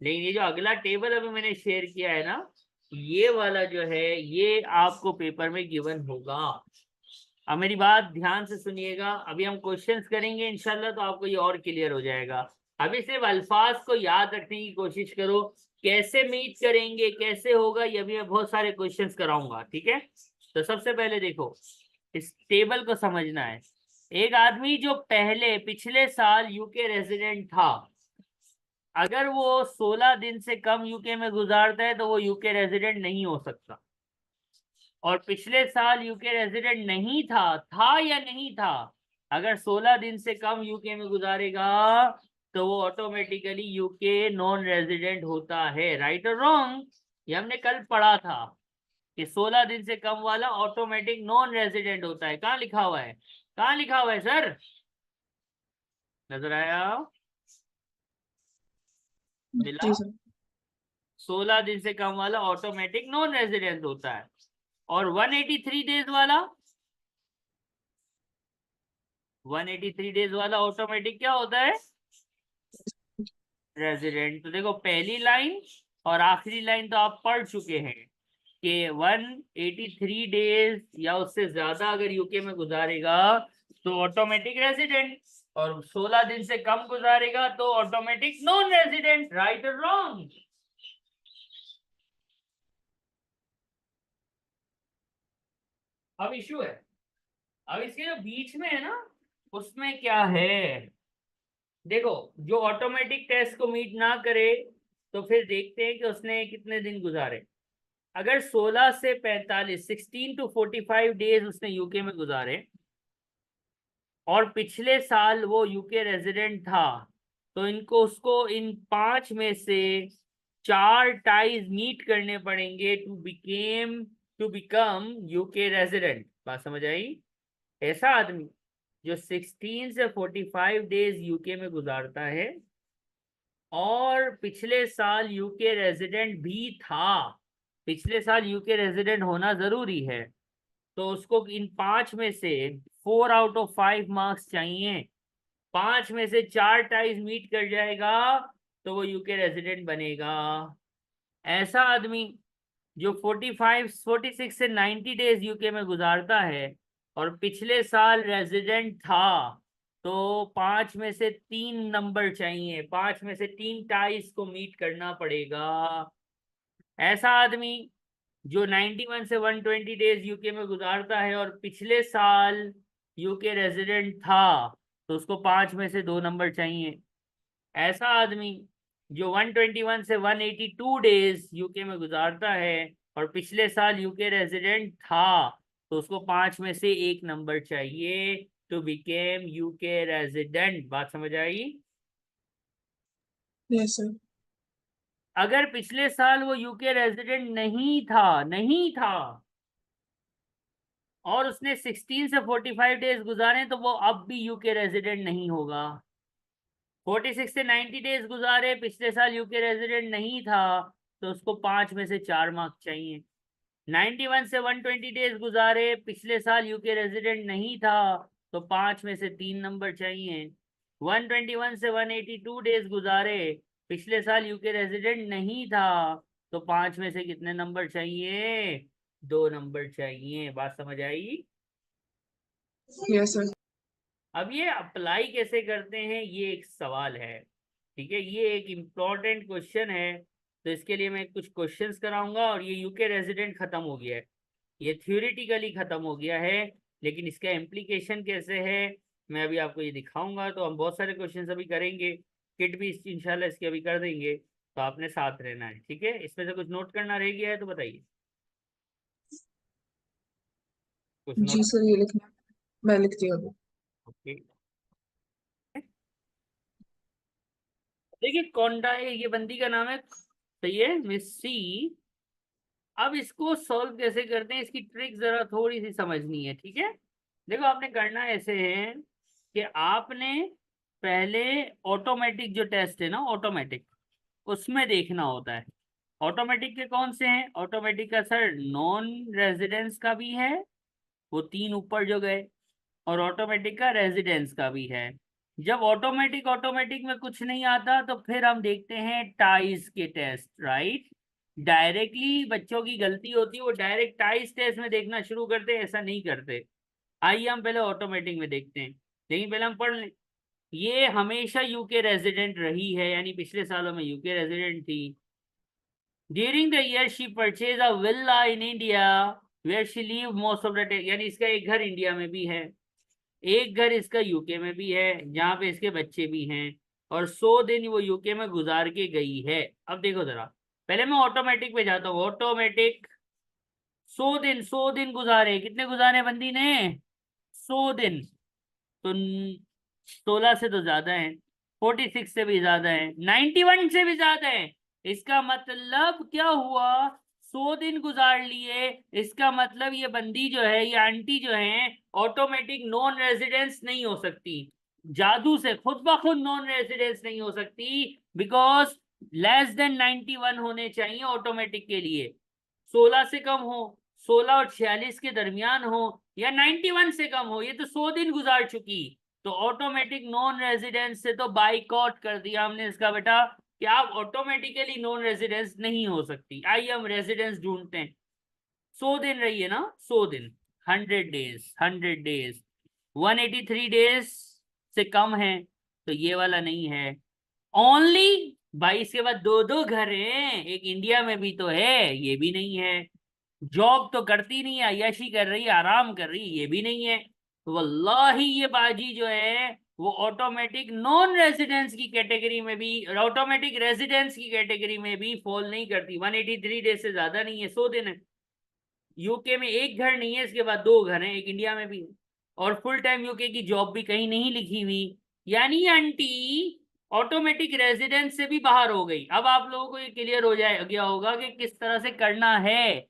लेकिन ये जो अगला टेबल अभी मैंने शेयर किया है ना, ये वाला जो है, ये आपको पेपर में गिवन होगा। अब मेरी बात ध्यान से सुनिएगा, अभी हम क्वेश्चंस करेंगे इंशाल्लाह, तो आपको ये और क्लियर हो जाएगा। अभी सिर्फ अल्फाज को याद रखने की कोशिश करो, कैसे मीट करेंगे, कैसे होगा, ये भी मैं बहुत सारे क्वेश्चंस कराऊंगा, ठीक है। तो सबसे पहले देखो, इस टेबल को समझना है। एक आदमी जो पहले पिछले साल यूके रेजिडेंट था, अगर वो 16 दिन से कम यूके में गुजारता है तो वो यूके रेजिडेंट नहीं हो सकता। और पिछले साल यूके रेजिडेंट नहीं था या नहीं था, अगर 16 दिन से कम यूके में गुजारेगा तो वो ऑटोमेटिकली यूके नॉन रेजिडेंट होता है। राइट और रॉन्ग, ये हमने कल पढ़ा था कि 16 दिन से कम वाला ऑटोमेटिक नॉन रेजिडेंट होता है। कहाँ लिखा हुआ है, कहाँ लिखा हुआ है सर, नजर आया, मिला? जी सर। 16 दिन से कम वाला ऑटोमेटिक नॉन रेजिडेंट होता है। और 183 डेज वाला, 183 डेज वाला ऑटोमेटिक क्या होता है, रेजिडेंट। तो देखो पहली लाइन और आखिरी लाइन तो आप पढ़ चुके हैं कि 183 डेज या उससे ज्यादा अगर यूके में गुजारेगा तो ऑटोमेटिक रेजिडेंट, और 16 दिन से कम गुजारेगा तो ऑटोमेटिक नॉन रेजिडेंट। राइट और रॉन्ग? अब इशू है, अब इसके जो बीच में है ना, उसमें क्या है, देखो जो ऑटोमेटिक टेस्ट को मीट ना करे तो फिर देखते हैं कि उसने कितने दिन गुजारे। अगर 16 से 45, 16 to 45 डेज उसने यूके में गुजारे और पिछले साल वो यूके रेजिडेंट था, तो इनको उसको इन 5 में से 4 टाइज मीट करने पड़ेंगे टू बिकम यूके रेजिडेंट। बात समझ आई? ऐसा आदमी जो 16 से 45 डेज यूके में गुजारता है और पिछले साल यूके रेजिडेंट भी था, पिछले साल यूके रेजिडेंट होना जरूरी है, तो उसको इन 5 में से 4 आउट ऑफ 5 मार्क्स चाहिए। 5 में से 4 टाइज मीट कर जाएगा तो वो यूके रेजिडेंट बनेगा। ऐसा आदमी जो 46 से 90 डेज यूके में गुजारता है और पिछले साल रेजिडेंट था, तो 5 में से 3 नंबर चाहिए, 5 में से 3 टाइज को मीट करना पड़ेगा। ऐसा आदमी जो 91 से 120 डेज यूके में गुजारता है और पिछले साल यूके रेजिडेंट था, तो उसको 5 में से 2 नंबर चाहिए। ऐसा आदमी जो 121 से 182 डेज यूके में गुजारता है और पिछले साल यूके रेजिडेंट था, तो उसको 5 में से 1 नंबर चाहिए टू बिकेम यूके रेजिडेंट। बात समझ आई? Yes sir. अगर पिछले साल वो यूके रेजिडेंट नहीं था और उसने 16 से 45 डेज गुजारे, तो वो अब भी यूके रेजिडेंट नहीं होगा। 46 से 90 डेज गुजारे, पिछले साल यूके रेजिडेंट नहीं था, तो उसको 5 में से 4 मार्क्स चाहिए। 91 से 120 डेज गुजारे, पिछले साल यूके रेजिडेंट नहीं था, तो 5 में से 3 नंबर चाहिए। 121 से 182 डेज गुजारे, पिछले साल यूके रेजिडेंट नहीं था, तो 5 में से कितने नंबर चाहिए, 2 नंबर चाहिए। बात समझ आई? Yes sir. अब ये अप्लाई कैसे करते हैं, ये एक सवाल है, ठीक है, ये एक इम्पॉर्टेंट क्वेश्चन है। तो इसके लिए मैं कुछ क्वेश्चंस कराऊंगा, और ये यूके रेजिडेंट खत्म हो गया है, ये थ्योरेटिकली खत्म हो गया है, लेकिन इसका इम्प्लीकेशन कैसे है मैं अभी आपको ये दिखाऊंगा। तो हम बहुत सारे क्वेश्चंस अभी करेंगे, किट भी इंशाल्लाह इसकी अभी कर देंगे, तो आपने साथ रहना है, ठीक है। इसमें से कुछ नोट करना रह गया है तो बताइए, कुछ जी नोट? सर, ये लिखना मैं लिखती हूँ अभी। ओके, देखिए कोंडा है, ये बंदी का नाम है, सही है, मिस सी। अब इसको सॉल्व कैसे करते हैं, इसकी ट्रिक जरा थोड़ी सी समझनी है, ठीक है। देखो आपने करना ऐसे है कि आपने पहले ऑटोमेटिक जो टेस्ट है ना, ऑटोमेटिक, उसमें देखना होता है। ऑटोमेटिक के कौन से हैं, ऑटोमेटिक का सर नॉन रेजिडेंस का भी है वो 3 ऊपर जो गए, और ऑटोमेटिक का रेजिडेंस का भी है। जब ऑटोमेटिक ऑटोमेटिक में कुछ नहीं आता तो फिर हम देखते हैं टाइज के टेस्ट, राइट। डायरेक्टली बच्चों की गलती होती है, वो डायरेक्ट टाइज टेस्ट में देखना शुरू करते हैं, ऐसा नहीं करते। आइए हम पहले ऑटोमेटिक में देखते हैं, लेकिन पहले हम पढ़ लें। ये हमेशा यूके रेजिडेंट रही है, यानी पिछले सालों में यूके रेजिडेंट थी। During the year she purchase a villa in India where she live most of the day, यानी इसका एक घर इंडिया में भी है, एक घर इसका यूके में भी है जहाँ पे इसके बच्चे भी हैं, और 100 दिन वो यूके में गुजार के गई है। अब देखो जरा, पहले मैं ऑटोमेटिक पे जाता हूँ। ऑटोमेटिक 100 दिन, 100 दिन गुजारे, कितने गुजारे बंदी ने? 100 दिन। तो 16 से तो ज्यादा है, 46 से भी ज्यादा है, 91 से भी ज्यादा है। इसका मतलब क्या हुआ? 100 दिन गुजार लिए, इसका मतलब ये बंदी जो है, ये आंटी जो है, ऑटोमेटिक नॉन रेजिडेंस नहीं हो सकती। जादू से खुद ब खुद नॉन रेजिडेंस नहीं हो सकती, बिकॉज लेस देन 91 होने चाहिए ऑटोमेटिक के लिए। 16 से कम हो, 16 और 46 के दरमियान हो, या 91 से कम हो, ये तो 100 दिन गुजार चुकी, तो ऑटोमेटिक नॉन रेजिडेंस से तो बाइकआउट कर दिया हमने इसका बेटा, कि आप ऑटोमेटिकली नॉन रेजिडेंस नहीं हो सकती। आइए हम रेजिडेंस ढूंढते हैं। 100 दिन रही है ना, 100 दिन, 100 डेज, 100 डेज, 183 डेज से कम है, तो ये वाला नहीं है। ओनली 22 के बाद दो दो घर हैं, एक इंडिया में भी तो है, ये भी नहीं है। जॉब तो करती नहीं है, अय्याशी कर रही है, आराम कर रही है, ये भी नहीं है। तो वल्लाही ये बाजी जो है वो ऑटोमेटिक नॉन रेजिडेंस की कैटेगरी में भी, ऑटोमेटिक रेजिडेंस की कैटेगरी में भी फॉल नहीं करती। 183 डेज से ज्यादा नहीं है, 100 दिन है। यूके में एक घर नहीं है, इसके बाद 2 घर हैं, एक इंडिया में भी, और फुल टाइम यूके की जॉब भी कहीं नहीं लिखी हुई, यानी आंटी ऑटोमेटिक रेजिडेंस से भी बाहर हो गई। अब आप लोगों को ये क्लियर हो जाए गया होगा कि किस तरह से करना है।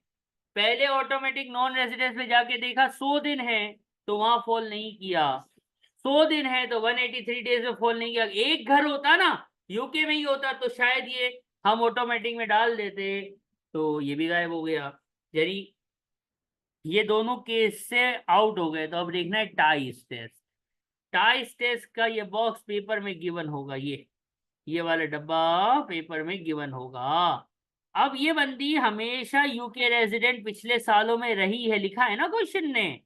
पहले ऑटोमेटिक नॉन रेजिडेंस में जाके देखा 100 दिन है, तो वहां फॉल नहीं किया। 100 दिन है तो 183 डेज में फॉल नहीं किया। एक घर होता ना, यूके में ही होता, तो शायद ये हम ऑटोमेटिक में डाल देते, तो ये भी गायब हो गया। यानी ये दोनों केस से आउट हो गए। तो अब देखना है टाइस टेस्ट। टाइस टेस्ट का ये बॉक्स पेपर में गिवन होगा, ये वाला डब्बा पेपर में गिवन होगा। अब ये बंदी हमेशा यूके रेजिडेंट पिछले सालों में रही है, लिखा है ना क्वेश्चन ने।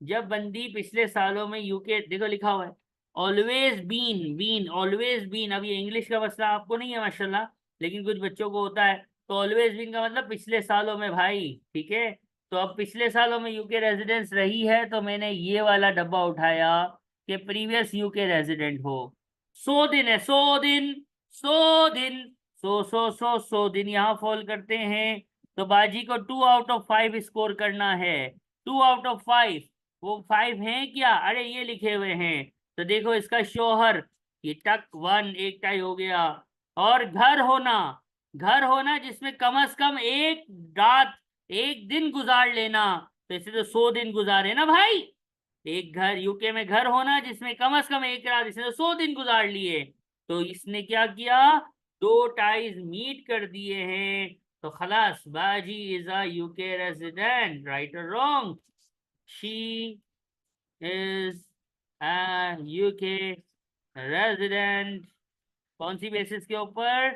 जब बंदी पिछले सालों में यूके, देखो लिखा हुआ है always been, been always been. अब ये इंग्लिश का मसला आपको नहीं है माशाल्लाह, लेकिन कुछ बच्चों को होता है। तो ऑलवेज बीन का मतलब पिछले सालों में भाई, ठीक है। तो अब पिछले सालों में यूके रेजिडेंस रही है, तो मैंने ये वाला डब्बा उठाया कि प्रीवियस यूके रेजिडेंट हो। 100 दिन है, 100 दिन, 100 दिन, 100 दिन यहाँ फॉल करते हैं। तो बाजी को 2 आउट ऑफ 5 स्कोर करना है। 2 आउट ऑफ 5, वो 5 हैं क्या? अरे ये लिखे हुए हैं। तो देखो इसका शोहर, ये टक 1, एक टाई हो गया। और घर होना, घर होना जिसमें कम से कम एक रात, एक दिन गुजार लेना, तो इसे तो 100 दिन गुजारे ना भाई। एक घर, यूके में घर होना जिसमें कम से कम एक रात, इसने तो 100 दिन गुजार लिए। तो इसने क्या किया? 2 टाइज मीट कर दिए हैं। तो खलास, Baji is a UK resident, right और wrong? She is a UK resident. कौन सी बेसिस के ऊपर?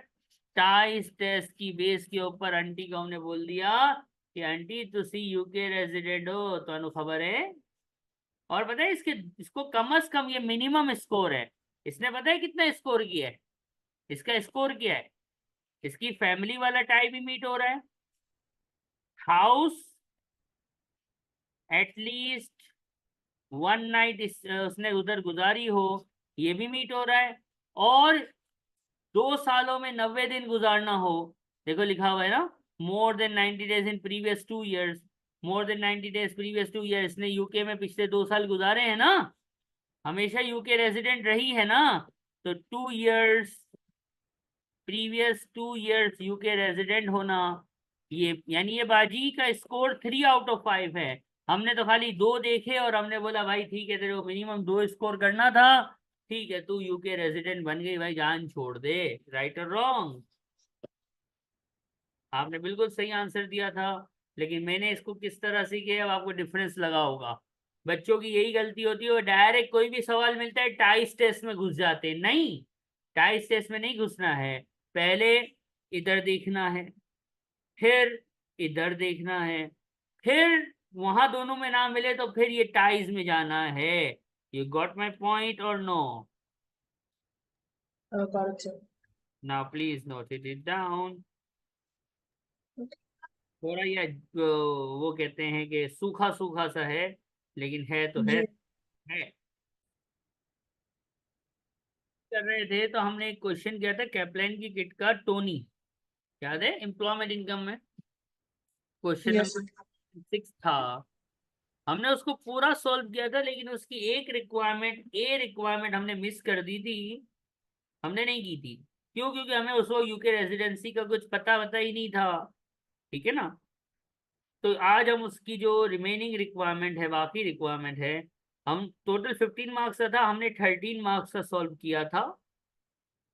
टाइस टेस्ट की बेस के ऊपर आंटी को हमने बोल दिया कि आंटी तुसी यूके रेजिडेंट हो, तो खबर है। और पता है इसको कम से कम ये मिनिमम स्कोर है। इसने पता है कितना स्कोर किया है? इसका स्कोर क्या है? इसकी फैमिली वाला टाई भी मीट हो रहा है, हाउस एटलीस्ट 1 नाइट उसने उधर गुजारी हो, ये भी मीट हो रहा है, और 2 सालों में 90 दिन गुजारना हो। देखो लिखा हुआ है ना, more than 90 days in previous 2 years. More than 90 days previous 2 year, इसने यूके में पिछले 2 साल गुजारे हैं ना, हमेशा यूके रेजिडेंट रही है ना। तो 2 years, previous 2 years UK resident होना, ये यानी ये बाजी का स्कोर 3 आउट ऑफ 5 है। हमने तो खाली 2 देखे और हमने बोला भाई ठीक है, तेरे को मिनिमम 2 स्कोर करना था, ठीक है तू यूके रेजिडेंट बन गई भाई, जान छोड़ दे। राइट और रॉन्ग? आपने बिल्कुल सही आंसर दिया था। लेकिन मैंने इसको किस तरह से किया अब आपको डिफरेंस लगा होगा। बच्चों की यही गलती होती है, वो डायरेक्ट कोई भी सवाल मिलता है टाइस टेस्ट में घुस जाते हैं। नहीं, टाइस टेस्ट में नहीं घुसना है। पहले इधर देखना है, फिर इधर देखना है, फिर वहां दोनों में ना मिले तो फिर ये टाइज में जाना है। यू गॉट माई पॉइंट और no? got it, sir. Now please note it down. Okay. थोड़ा ये वो कहते हैं कि सूखा सूखा सा है, लेकिन है तो जी है। कर रहे थे तो हमने एक क्वेश्चन किया था कैप्लाइन की किट का, टोनी, याद है, एम्प्लॉयमेंट इनकम में क्वेश्चन यस नंबर सर 6 था। हमने उसको पूरा सॉल्व किया था, लेकिन उसकी एक रिक्वायरमेंट, ए रिक्वायरमेंट हमने मिस कर दी थी। हमने नहीं की थी। क्यों? क्योंकि हमें उस वक्त यूके रेजिडेंसी का कुछ पता ही नहीं था। ठीक है ना? तो आज हम उसकी जो रिमेनिंग रिक्वायरमेंट है, बाकी रिक्वायरमेंट है, हम टोटल 15 मार्क्स का था, हमने 13 मार्क्स का सॉल्व किया था।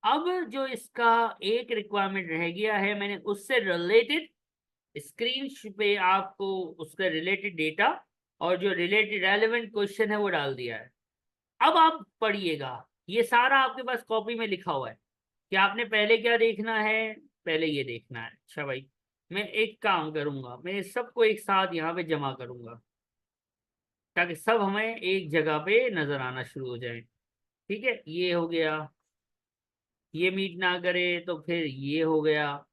अब जो इसका एक रिक्वायरमेंट रह गया है, मैंने उससे रिलेटेड स्क्रीन पे आपको उसका रिलेटेड डेटा और जो रिलेटेड रेलेवेंट क्वेश्चन है वो डाल दिया है। अब आप पढ़िएगा, ये सारा आपके पास कॉपी में लिखा हुआ है कि आपने पहले क्या देखना है। पहले ये देखना है। अच्छा भाई, मैं एक काम करूंगा, मैं इस सबको एक साथ यहाँ पे जमा करूंगा ताकि सब हमें एक जगह पे नजर आना शुरू हो जाए। ठीक है, ये हो गया। ये मीट ना करे तो फिर ये हो गया।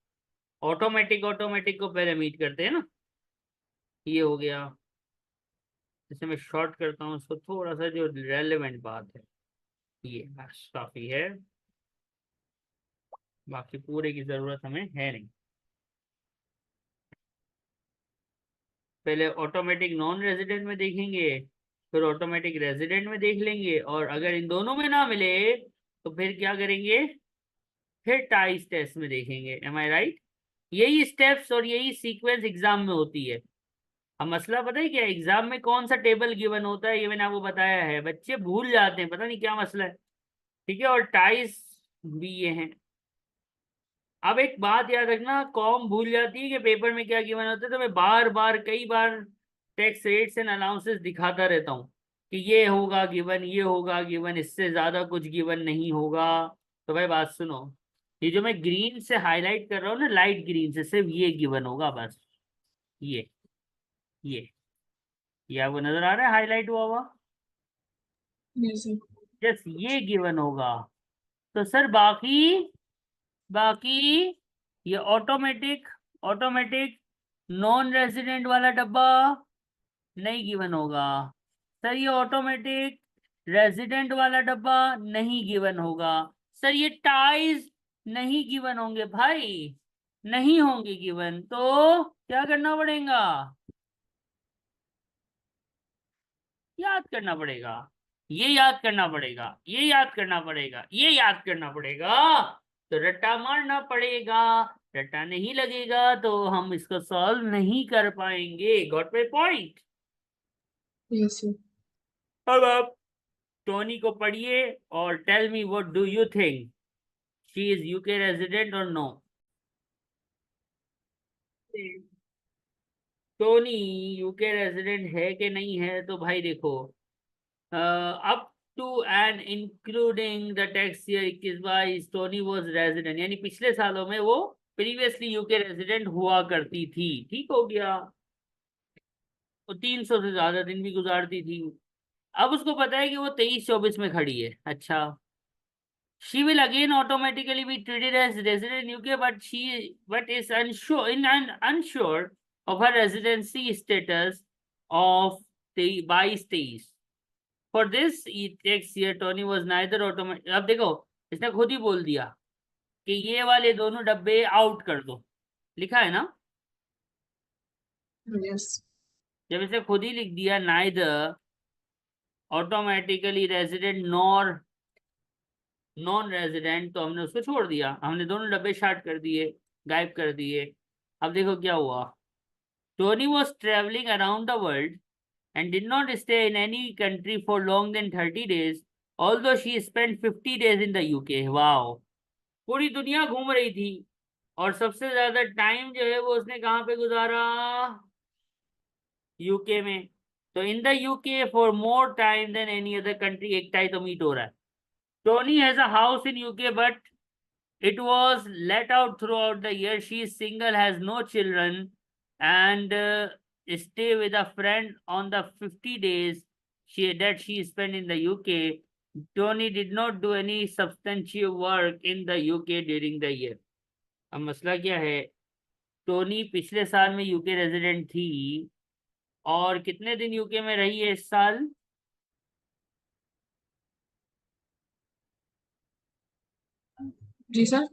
ऑटोमेटिक ऑटोमेटिक को पहले मीट करते हैं ना। ये हो गया। जैसे मैं शॉर्ट करता हूँ उसको थोड़ा सा, जो रेलेवेंट बात है ये बस काफी है, बाकी पूरे की जरूरत हमें है नहीं। पहले ऑटोमेटिक नॉन रेजिडेंट में देखेंगे, फिर ऑटोमेटिक रेजिडेंट में देख लेंगे, और अगर इन दोनों में ना मिले तो फिर क्या करेंगे, फिर टाइस टेस्ट में देखेंगे। एम आई राइट? यही स्टेप्स और यही सीक्वेंस एग्जाम में होती है। अब मसला पता है क्या, एग्जाम में कौन सा टेबल गिवन होता है ये मैंने आपको बताया है, बच्चे भूल जाते हैं, पता नहीं क्या मसला है। ठीक है, और टाइस भी ये हैं। अब एक बात याद रखना, कॉम भूल जाती है कि पेपर में क्या गिवन होता है, तो मैं बार बार कई बार टैक्स रेट्स एंड अलाउंसेस दिखाता रहता हूँ कि ये होगा गिवन, ये होगा गिवन, इससे ज्यादा कुछ गिवन नहीं होगा। तो भाई बात सुनो, ये जो मैं ग्रीन से हाईलाइट कर रहा हूँ ना, लाइट ग्रीन से, सिर्फ ये गिवन होगा बस। ये ये ये आपको नजर आ रहा है हाईलाइट हुआ हुआ? यस सर यस, ये गिवन होगा। तो सर बाकी, बाकी ये ऑटोमेटिक, ऑटोमेटिक नॉन रेजिडेंट वाला डब्बा नहीं गिवन होगा। सर ये ऑटोमेटिक रेजिडेंट वाला डब्बा नहीं गिवन होगा। सर ये टाइज नहीं गिवन होंगे भाई, नहीं होंगे गिवन। तो क्या करना पड़ेगा, याद करना पड़ेगा, ये याद करना पड़ेगा, ये याद करना पड़ेगा, ये याद करना पड़ेगा। तो रट्टा मारना पड़ेगा। रट्टा नहीं लगेगा तो हम इसको सॉल्व नहीं कर पाएंगे। Got my point? Yes sir अब आप टोनी को पढ़िए और tell me what do you think, she is UK resident और नो? टोनी यूके रेजिडेंट है कि नहीं है? तो भाई देखो, up to and including the tax year 21-22 Tony was resident, यानी पिछले सालों में वो प्रीवियसली यूके रेजिडेंट हुआ करती थी। ठीक हो गया? वो 300 से ज्यादा दिन भी गुजारती थी। अब उसको पता है कि वो 23-24 में खड़ी है। अच्छा, she will again automatically be treated as resident in UK, but is unsure of her residency status of the 22-23। For this tax year, Tony was neither automatic। अब देखो, इसने खुद ही बोल दिया कि ये वाले दोनों डब्बे आउट कर दो, लिखा है ना? यस जब इसने खुद ही लिख दिया neither automatically resident nor non resident, तो हमने उसको छोड़ दिया, हमने दोनों डब्बे शार्ट कर दिए, गायब कर दिए। अब देखो क्या हुआ। Tony was travelling around the world and did not stay in any country for long than 30 days, although she spent 50 days in the UK। Wow, पूरी दुनिया घूम रही थी और सबसे ज्यादा टाइम जो है वो उसने कहाँ पे गुजारा? यूके में। तो in the UK for more time than any other country, एक टाई तो मीट हो रहा है। Tony has a house in UK but it was let out throughout the year. She is single, has no children, and stay with a friend on the 50 days she spent in the UK. Tony did not do any substantial work in the UK during the year. अब मसला क्या है, Tony पिछले साल में UK resident थी और कितने दिन यूके में रही है इस साल? जी सर।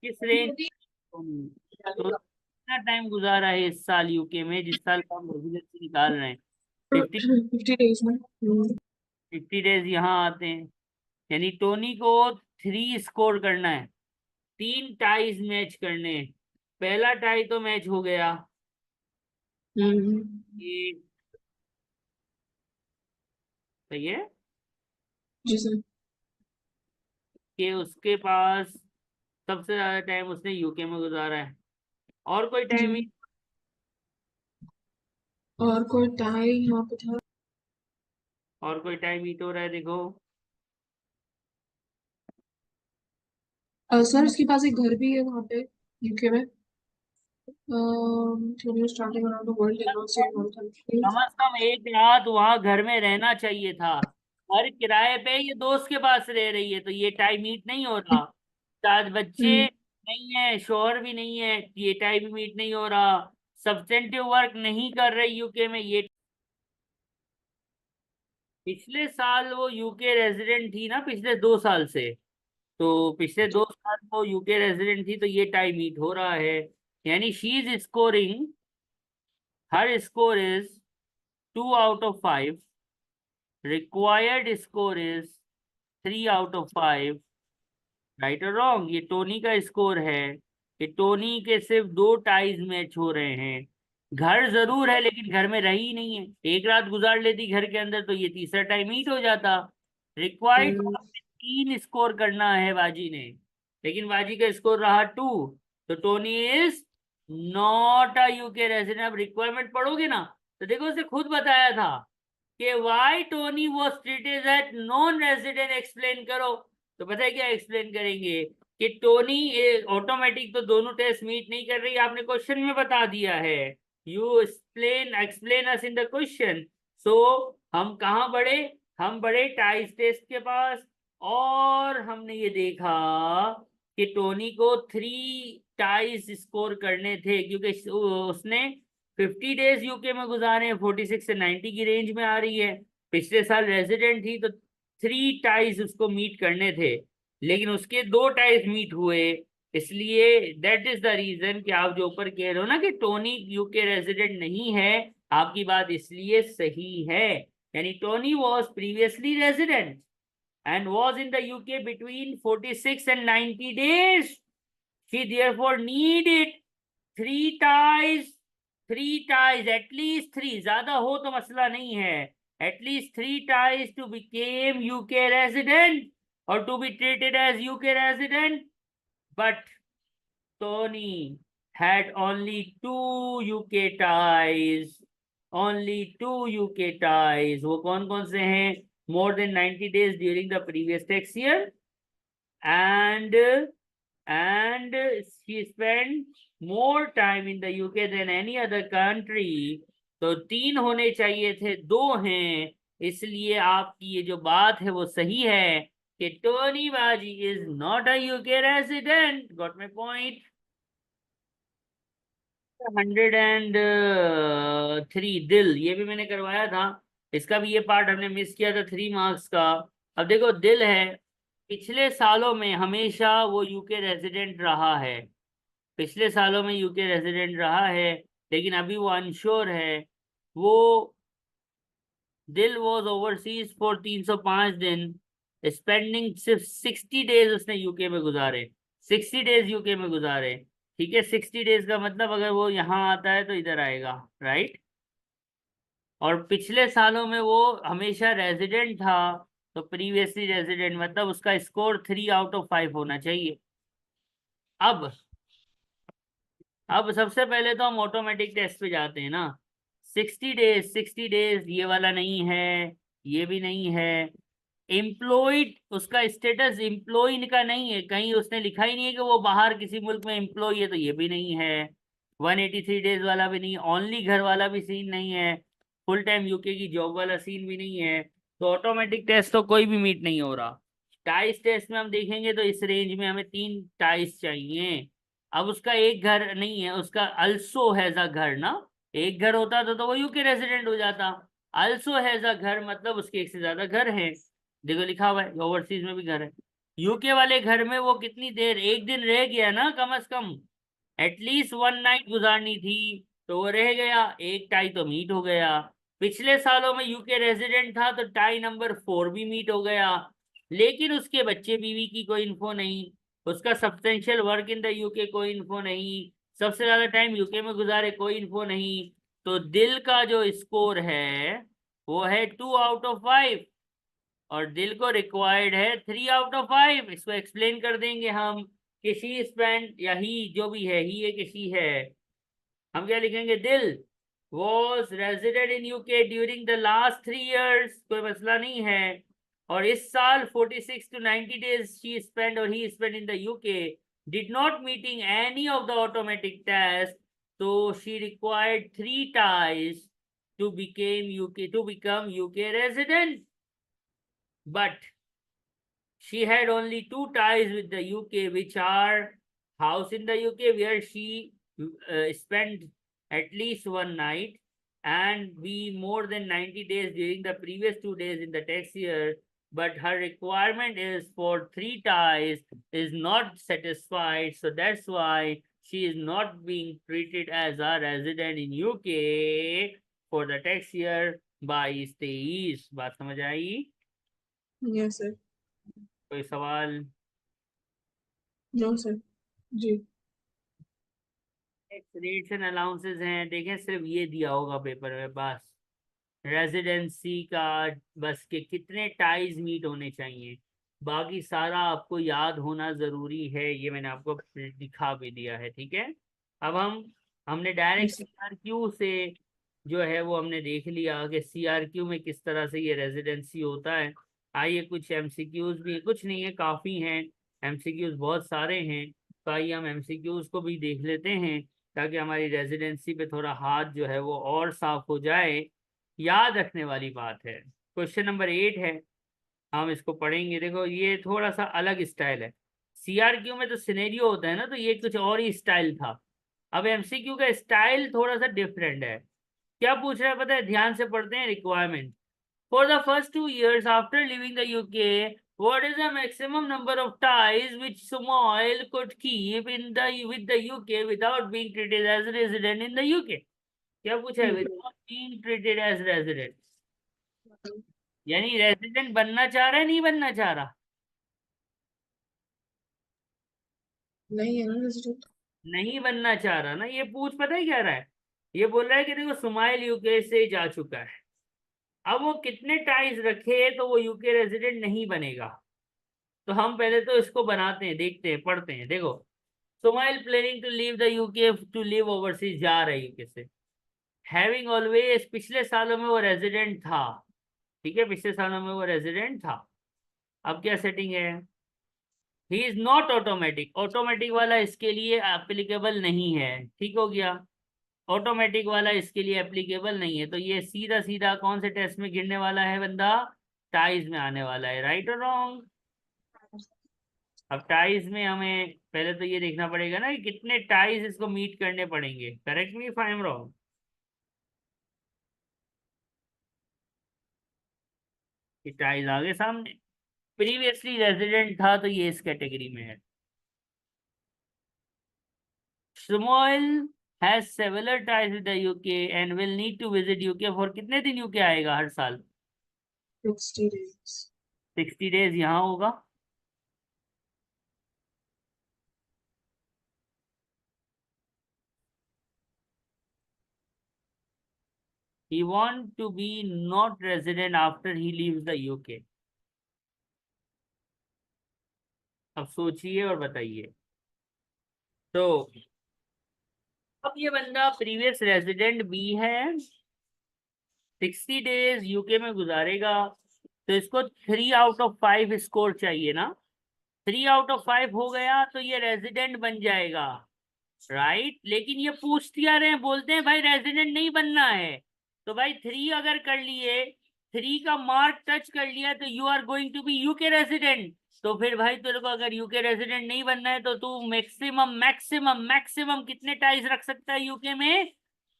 किस रेंज? तो कितना टाइम गुजारा है इस साल यूके में जिस साल का हम रेजिडेंसी निकाल रहे हैं? 50 50 डेज में। 50 डेज यहाँ आते हैं, यानी टोनी को 3 स्कोर करना है, 3 टाइज मैच करने हैं। पहला टाई तो मैच हो गया, ये सही है जी सर। कि उसके पास सबसे ज्यादा टाइम उसने यूके में गुजारा है। और कोई जी। टाइम? और कोई टाई यहाँ पे था? और कोई टाइम मीट हो रहा है देखो? सर उसके पास एक घर भी है वहाँ पे यूके में। Starting around the world did not see one country. कम से कम एक रात वहां घर में रहना चाहिए था। हर किराए पे ये दोस्त के पास रह रही है, तो ये टाइम मीट नहीं हो रहा। 4 बच्चे नहीं है, शोहर भी नहीं है, ये टाइम मीट नहीं हो रहा। सब्सटेंटिव वर्क नहीं कर रही यूके में ये। पिछले साल वो यूके रेजिडेंट थी ना, पिछले 2 साल से, तो पिछले 2 साल वो यूके रेजिडेंट थी, तो ये टाइम मीट हो रहा है। यानी she is scoring, her score is 2 out of 5, required score is 3 out of 5। Right और रॉन्ग? ये टोनी का स्कोर है कि टोनी के सिर्फ 2 टाइज मैच हो रहे हैं। घर जरूर है लेकिन घर में रही नहीं है, एक रात गुजार लेती घर के अंदर तो ये तीसरा टाइम मीट हो जाता। रिक्वायर्ड 3 स्कोर करना है बाजी ने, लेकिन बाजी का स्कोर रहा 2। तो Tony is not a UK resident. अब रिक्वायरमेंट पढ़ोगे ना तो देखो उसे खुद बताया था कि why Tony was treated as non resident, explain करो। तो पता है क्या एक्सप्लेन करेंगे कि टोनी ऑटोमेटिक तो दोनों टेस्ट मीट नहीं कर रही, आपने क्वेश्चन में बता दिया है। You explain explain us in the question. So हम कहाँ बढ़े? हम बढ़े टाइस टेस्ट के पास, और हमने ये देखा कि टोनी को 3 टाइस स्कोर करने थे क्योंकि उसने 50 डेज यूके में गुजारे हैं, 46 से 90 की रेंज में आ रही है। पिछले साल रेजिडेंट थी तो 3 टाइज उसको मीट करने थे, लेकिन उसके 2 टाइज मीट हुए। इसलिए दैट इज द रीजन कि आप जो ऊपर कह रहे हो ना कि टोनी यूके रेजिडेंट नहीं है, आपकी बात इसलिए सही है। यानी Tony was previously resident and was in the UK between 46 and 90 days. She therefore needed 3 ties, at least 3, ज्यादा हो तो मसला नहीं है, at least 3 ties to become UK resident or to be treated as UK resident. But Tony had only 2 UK ties, only 2 UK ties। वो कौन कौन से हैं? more than 90 days during the previous tax year, and and she spent more time in the UK than any other country। तो 3 होने चाहिए थे, 2 हैं। इसलिए आपकी ये जो बात है वो सही है कि टोनी बाजी is not a UK resident. Got my point? 103 दिल, ये भी मैंने करवाया था, इसका भी ये पार्ट हमने मिस किया था 3 मार्क्स का। अब देखो दिल है, पिछले सालों में हमेशा वो यूके रेजिडेंट रहा है, पिछले सालों में यूके रेजिडेंट रहा है, लेकिन अभी वो अनश्योर है। वो दिल वॉज ओवरसीज फॉर 305 दिन, स्पेंडिंग सिर्फ 60 डेज उसने यूके में गुजारे, 60 डेज यूके में गुजारे। ठीक है, 60 डेज का मतलब अगर वो यहाँ आता है तो इधर आएगा, राइट। और पिछले सालों में वो हमेशा रेजिडेंट था, तो प्रीवियसली रेजिडेंट मतलब उसका स्कोर 3 out of 5 होना चाहिए। अब सबसे पहले तो हम ऑटोमेटिक टेस्ट पे जाते हैं ना। 60 डेज ये वाला नहीं है, ये भी नहीं है। एम्प्लॉयड, उसका स्टेटस एम्प्लॉय का नहीं है, कहीं उसने लिखा ही नहीं है कि वो बाहर किसी मुल्क में एम्प्लॉय है, तो ये भी नहीं है। 183 डेज वाला भी नहीं, ओनली घर वाला भी सीन नहीं है, फुल टाइम यूके की जॉब वाला सीन भी नहीं है। तो ऑटोमेटिक टेस्ट तो कोई भी मीट नहीं हो रहा। टाइस टेस्ट में हम देखेंगे तो इस रेंज में हमें 3 टाइस चाहिए। अब उसका एक घर नहीं है, उसका अल्सो हैज अ घर ना, एक घर होता तो वो यूके रेजिडेंट हो जाता। अल्सो हैज अ घर मतलब उसके एक से ज्यादा घर है। देखो लिखा हुआ है ओवरसीज में भी घर है। यूके वाले घर में वो कितनी देर, एक दिन रह गया ना कम से कम, एटलीस्ट 1 नाइट गुजारनी थी, तो वो रह गया, एक टाई तो मीट हो गया। पिछले सालों में यूके रेजिडेंट था तो टाई नंबर 4 भी मीट हो गया। लेकिन उसके बच्चे बीवी की कोई इन्फो नहीं, उसका substantial work in the UK कोई इन्फो नहीं, सबसे ज्यादा टाइम यूके में गुजारे कोई इन्फो नहीं। तो दिल का जो स्कोर है वो है 2 आउट ऑफ 5, और दिल को रिक्वायर्ड है 3 आउट ऑफ 5। इसको एक्सप्लेन कर देंगे हम कि शी स्पेंड, या ही जो भी है, ही है कि शी है, हम क्या लिखेंगे, दिल was resident in UK during the last 3 years, कोई मसला नहीं है। और इस साल 46 to 90 days शी स्पेंड और he spend in the UK, did not meeting any of the automatic test, तो she required 3 ties to become UK resident. But she had only 2 ties with the UK, which are house in the UK where she spent at least 1 night, and be more than 90 days during the previous 2 days in the tax year. But her requirement is for 3 ties is not satisfied, so that's why she is not being treated as a resident in UK for the tax year 22-23। बात समझ आई? Yes sir. कोई सवाल? No sir. जी। Rates and allowances हैं, देखें सिर्फ ये दिया होगा पेपर में बस, रेजिडेंसी का, बस के कितने टाइज मीट होने चाहिए, बाकी सारा आपको याद होना जरूरी है, ये मैंने आपको दिखा भी दिया है, ठीक है। अब हमने डायरेक्ट यस सर। सीआरक्यू से जो है वो हमने देख लिया कि सीआरक्यू में किस तरह से ये रेजिडेंसी होता है। आइए कुछ एमसीक्यूज भी, कुछ नहीं है काफ़ी हैं, एमसीक्यूज बहुत सारे हैं, तो आइए हम एमसीक्यूज को भी देख लेते हैं, ताकि हमारी रेजिडेंसी पे थोड़ा हाथ जो है वो और साफ हो जाए। याद रखने वाली बात है, क्वेश्चन नंबर 8 है, हम इसको पढ़ेंगे। देखो ये थोड़ा सा अलग स्टाइल है, सीआरक्यू में तो सिनेरियो होता है ना, तो ये कुछ और ही स्टाइल था। अब एमसीक्यू का स्टाइल थोड़ा सा डिफरेंट है। क्या पूछ रहा है पता है, ध्यान से पढ़ते हैं requirement. For the first 2 years after living the UK, what is the maximum number of ties which Somail could keep in the with the UK without being treated as a resident in the UK? क्या पूछा है, without being treated as resident, यानी resident बनना चाह रहा है, नहीं बनना चाह रहा? नहीं है ना रेजिडेंट। नहीं बनना चाह रहा ना, ये पूछ पता है क्या रहा है, ये बोल रहा है कि देखो सुमाइल यूके से जा चुका है, अब वो कितने टाइज रखे तो वो यूके रेजिडेंट नहीं बनेगा। तो हम पहले तो इसको बनाते हैं, देखते हैं, पढ़ते हैं। देखो, Sumail planning to leave the UK, to live overseas, जा रहा है यूके से, हैविंग ऑलवेज, पिछले सालों में वो रेजिडेंट था, ठीक है, पिछले सालों में वो रेजिडेंट था। अब क्या सेटिंग है, he is not automatic, automatic वाला इसके लिए एप्लीकेबल नहीं है, ठीक हो गया, ऑटोमेटिक वाला इसके लिए एप्लीकेबल नहीं है, तो ये सीधा सीधा कौन से टेस्ट में गिरने वाला है बंदा, टाइज में आने वाला है, राइट और रॉन्ग। अब टाइज में हमें पहले तो ये देखना पड़ेगा ना कि कितने टाइज इसको मीट करने पड़ेंगे, correct me if I am wrong. ये टाइज आगे सामने, प्रीवियसली रेजिडेंट था तो ये इस कैटेगरी में है। Samuel has several ties with the UK and will need to visit UK for कितने दिन यूके आएगा हर साल, 60 days। 60 डेज यहाँ होगा। He want to be not resident after he leaves the UK। अब सोचिए और बताइए। तो अब ये बंदा प्रीवियस रेजिडेंट भी है 60 डेज यूके में गुजारेगा, तो इसको 3 आउट ऑफ 5 स्कोर चाहिए ना। 3 आउट ऑफ 5 हो गया तो ये रेजिडेंट बन जाएगा, राइट। लेकिन ये पूछते आ रहे हैं, बोलते हैं भाई रेजिडेंट नहीं बनना है। तो भाई 3 अगर कर लिए, 3 का मार्क टच कर लिया, तो you are going to be UK resident. तो फिर भाई तेरे को अगर यूके रेजिडेंट नहीं बनना है, तो तू मैक्सिमम मैक्सिमम मैक्सिमम कितने टाइज रख सकता है यूके में?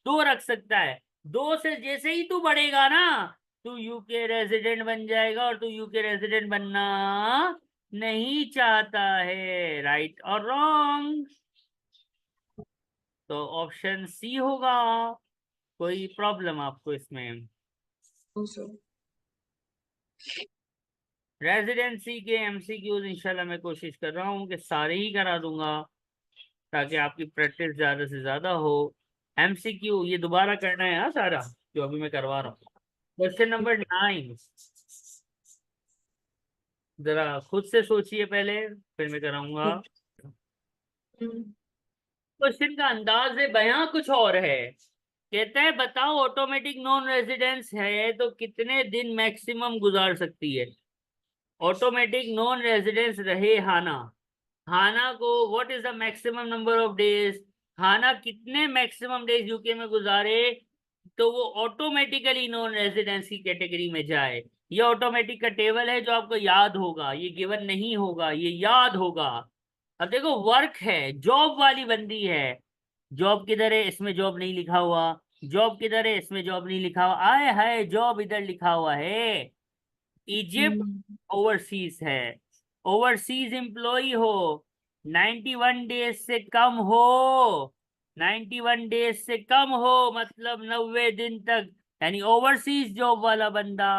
2 रख सकता है। 2 से जैसे ही तू बढ़ेगा ना, तू यूके रेजिडेंट बन जाएगा, और तू यूके रेजिडेंट बनना नहीं चाहता है, राइट और रॉन्ग? तो ऑप्शन सी होगा। कोई प्रॉब्लम आपको इसमें? No sir. रेजिडेंसी के एमसीक्यूज इंशाल्लाह मैं कोशिश कर रहा हूँ कि सारे ही करा दूंगा, ताकि आपकी प्रैक्टिस ज्यादा से ज्यादा हो। एमसीक्यू ये दोबारा करना है, हाँ, सारा जो अभी मैं करवा रहा हूँ। क्वेश्चन नंबर 9, जरा खुद से सोचिए पहले, फिर मैं कराऊंगा। क्वेश्चन का अंदाज बयां कुछ और है। कहता है बताओ, ऑटोमेटिक नॉन रेजिडेंस है तो कितने दिन मैक्सिमम गुजार सकती है? ऑटोमेटिक नॉन रेजिडेंस रहे हाना, हाना को what is the maximum number of days, Hana कितने मैक्सिमम डेज यूके में गुजारे तो वो ऑटोमेटिकली नॉन रेजिडेंस की कैटेगरी में जाए। ये ऑटोमेटिक का टेबल है जो आपको याद होगा, ये गिवन नहीं होगा, ये याद होगा। अब देखो, वर्क है, जॉब वाली बंदी है। जॉब किधर है? इसमें जॉब नहीं लिखा हुआ। जॉब किधर है? इसमें जॉब नहीं लिखा हुआ। आए हाय, जॉब इधर लिखा हुआ है। इजिप्ट ओवरसीज है। ओवरसीज एम्प्लॉय हो, 91 डेज से कम हो, 91 डेज से कम हो मतलब 90 दिन तक, यानी ओवरसीज जॉब वाला बंदा